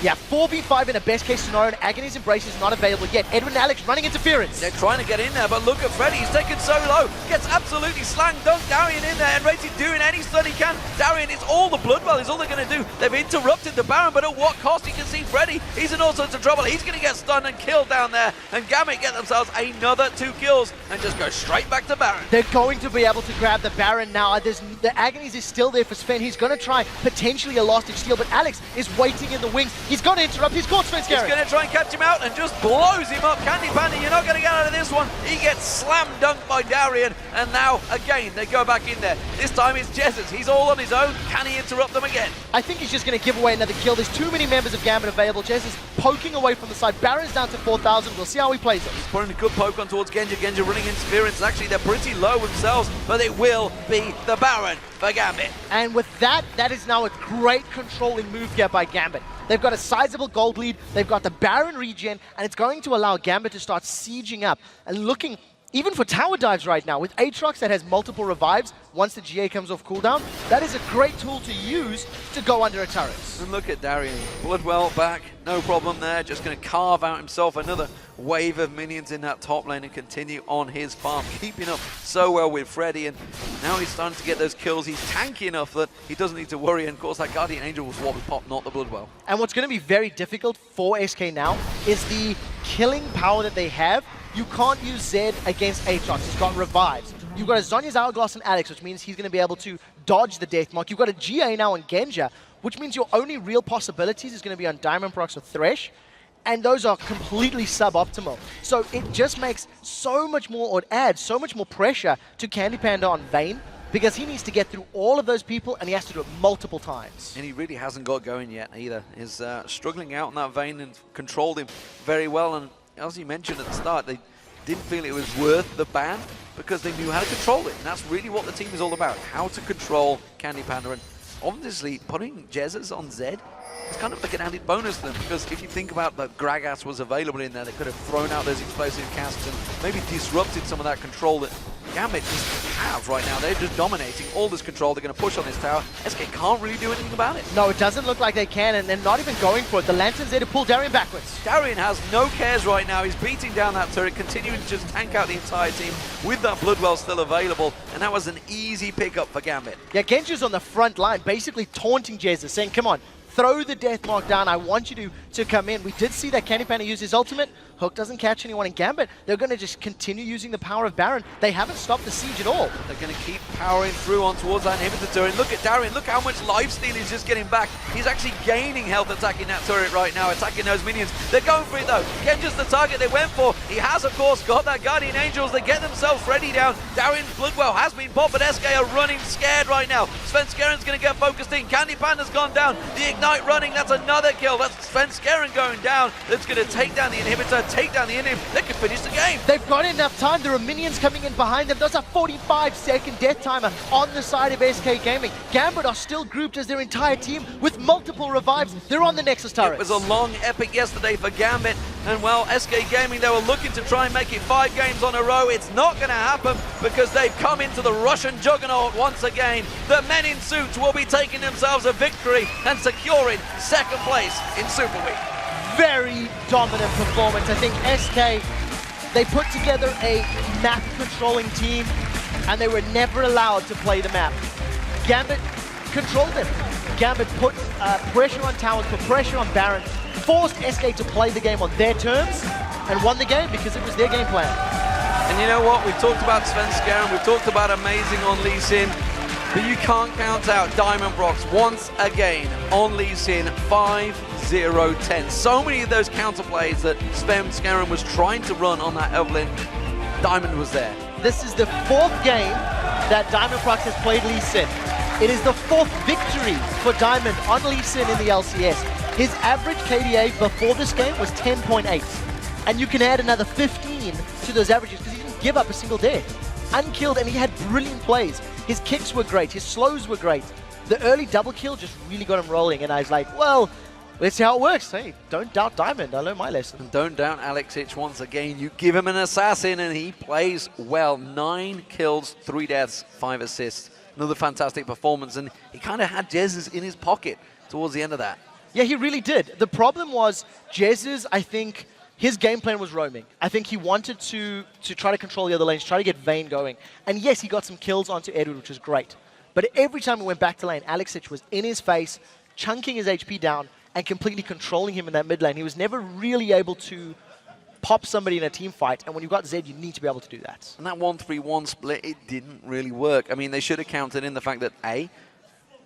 Yeah, 4v5 in a best case scenario, and Agony's Embrace is not available yet. Edwin and Alex running interference. They're trying to get in there, but look at Freddy. He's taken so low. Gets absolutely slang dunked. Darian in there, and Rated doing any stun he can. Darian, it's all the Bloodwell is all they're going to do. They've interrupted the Baron, but at what cost? You can see Freddy. He's in all sorts of trouble. He's going to get stunned and killed down there. And Gambit get themselves another 2 kills and just go straight back to Baron. They're going to be able to grab the Baron now. The Agonies is still there for Sven. He's going to try potentially a last-ditch steal, but Alex is waiting in the wings. He's going to interrupt. He's caught Sven Skaren. He's going to try and catch him out and just blows him up. Candy Panda, you're not going to get out of this one. He gets slam dunked by Darian, and now again they go back in there. This time it's Jesus. He's all on his own. Can he interrupt them again? I think he's just going to give away another kill. There's too many members of Gambit available. Jesus poking away from the side. Baron's down to 4,000. We'll see how he plays it. He's putting a good poke on towards Genja. Genja running interference. Actually, they're pretty low themselves, but it will be the Baron for Gambit. And with that, that is now a great controlling move here by Gambit. They've got a sizable gold lead, they've got the Baron regen, and it's going to allow Gambit to start sieging up and looking even for tower dives right now. With Aatrox that has multiple revives once the GA comes off cooldown, that is a great tool to use to go under a turret. And look at Darian. Bloodwell back, no problem there. Just going to carve out himself another wave of minions in that top lane and continue on his farm, keeping up so well with Freddy. And now he's starting to get those kills. He's tanky enough that he doesn't need to worry. And of course, that Guardian Angel was what we popped, not the Bloodwell. And what's going to be very difficult for SK now is the killing power that they have. You can't use Zed against Aatrox. He's got revives. You've got a Zhonya's Hourglass and Alex, which means he's going to be able to dodge the death mark. You've got a GA now on Genja, which means your only real possibilities is going to be on Diamond Prox or Thresh, and those are completely suboptimal. So it just makes so much more, or it adds so much more pressure to Candy Panda on Vayne, because he needs to get through all of those people, and he has to do it multiple times. And he really hasn't got going yet either. He's struggling out in that Vayne and controlled him very well. And as you mentioned at the start, they didn't feel it was worth the ban because they knew how to control it. And that's really what the team is all about, how to control Candy Panda. And obviously, putting Jesus on Zed is kind of like an added bonus to them, because if you think about that Gragas was available in there, they could have thrown out those explosive casts and maybe disrupted some of that control that Gambit just have right now. They're just dominating all this control. They're going to push on this tower. SK can't really do anything about it. No, it doesn't look like they can, and they're not even going for it. The Lantern's there to pull Darian backwards. Darian has no cares right now. He's beating down that turret, continuing to just tank out the entire team with that Bloodwell still available, and that was an easy pickup for Gambit. Yeah, Genji's on the front line, basically taunting Jesus, saying, come on, throw the death mark down. I want you to come in. We did see that Candy Panda use his ultimate. Hook doesn't catch anyone in Gambit. They're going to just continue using the power of Baron. They haven't stopped the siege at all. They're going to keep powering through on towards that inhibitor turret. Look at Darian. Look how much lifesteal he's just getting back. He's actually gaining health attacking that turret right now, attacking those minions. They're going for it though. Genja's the target they went for. He has, of course, got that Guardian Angels. They get themselves ready down. Darian's Bloodwell has been popped, but SK are running scared right now. Sven Skaren's going to get focused in. Candy Panda's gone down. The Ignite running. That's another kill. That's Sven Skaren going down. That's going to take down the inhibitor, take down the inhib. They can finish the game. They've got enough time. There are minions coming in behind them. There's a 45-second death timer on the side of SK Gaming. Gambit are still grouped as their entire team with multiple revives. They're on the Nexus turret. It was a long epic yesterday for Gambit. And well, SK Gaming, they were looking to try and make it 5 games on a row. It's not going to happen because they've come into the Russian juggernaut once again. The men in suits will be taking themselves a victory and securing second place in Super Week. Very dominant performance. I think SK, they put together a map controlling team and they were never allowed to play the map. Gambit controlled them. Gambit put pressure on towers, put pressure on Baron, forced SK to play the game on their terms and won the game because it was their game plan. And you know what? We've talked about Sven Skaren, we've talked about amazing on Lee Sin, but you can't count out Diamond Prox once again on Lee Sin. 5-0-10. So many of those counterplays that Sven Skaren was trying to run on that Evelyn, Diamond was there. This is the 4th game that Diamond Prox has played Lee Sin. It is the 4th victory for Diamond on Lee Sin in the LCS. His average KDA before this game was 10.8. And you can add another 15 to those averages because he didn't give up a single death. Unkilled, and he had brilliant plays. His kicks were great, his slows were great. The early double kill just really got him rolling, and I was like, well, let's see how it works. Hey, don't doubt Diamond. I learned my lesson. And don't doubt Alex Hitch once again. You give him an assassin and he plays well. 9 kills, 3 deaths, 5 assists. Another fantastic performance, and he kind of had Jesus in his pocket towards the end of that. Yeah, he really did. The problem was Jez's, I think, his game plan was roaming. I think he wanted to try to control the other lanes, try to get Vayne going. And yes, he got some kills onto Edward, which was great. But every time he went back to lane, Alexic was in his face, chunking his HP down, and completely controlling him in that mid lane. He was never really able to pop somebody in a team fight, and when you've got Zed, you need to be able to do that. And that 1-3-1 split, it didn't really work. I mean, they should have counted in the fact that, A,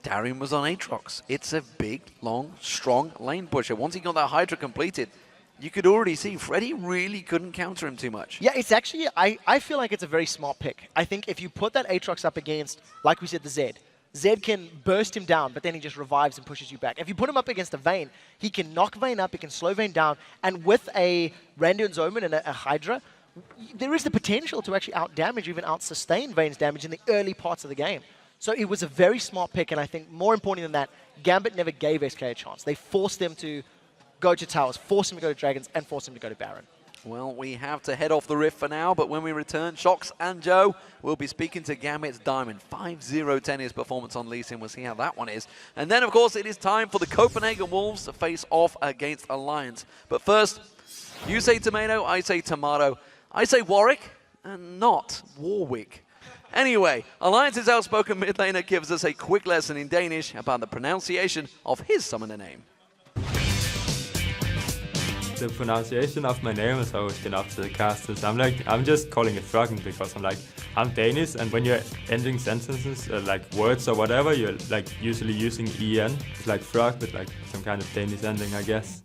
Darian was on Aatrox. It's a big, long, strong lane pusher. Once he got that Hydra completed, you could already see Freddy really couldn't counter him too much. Yeah, it's actually, I feel like it's a very smart pick. I think if you put that Aatrox up against, like we said, the Zed, Zed can burst him down, but then he just revives and pushes you back. If you put him up against a Vayne, he can knock Vayne up, he can slow Vayne down, and with a Randuin's Omen and a Hydra, there is the potential to actually out-damage, even out-sustain Vayne's damage in the early parts of the game. So it was a very smart pick, and I think more important than that, Gambit never gave SK a chance. They forced them to go to towers, force him to go to Dragons, and force him to go to Baron. Well, we have to head off the Rift for now, but when we return, Shox and Joe will be speaking to Gambit's Diamond. 5-0 his performance on Lee Sin. We'll see how that one is. And then, of course, it is time for the Copenhagen Wolves to face off against Alliance. But first, you say tomato, I say tomato. I say Warwick, and not Warwick. Anyway, Alliance's outspoken mid laner gives us a quick lesson in Danish about the pronunciation of his summoner name. The pronunciation of my name has always been up to the casters. I'm just calling it Froggen because I'm Danish, and when you're ending sentences, like words or whatever, you're like usually using EN. It's like frog with like some kind of Danish ending, I guess.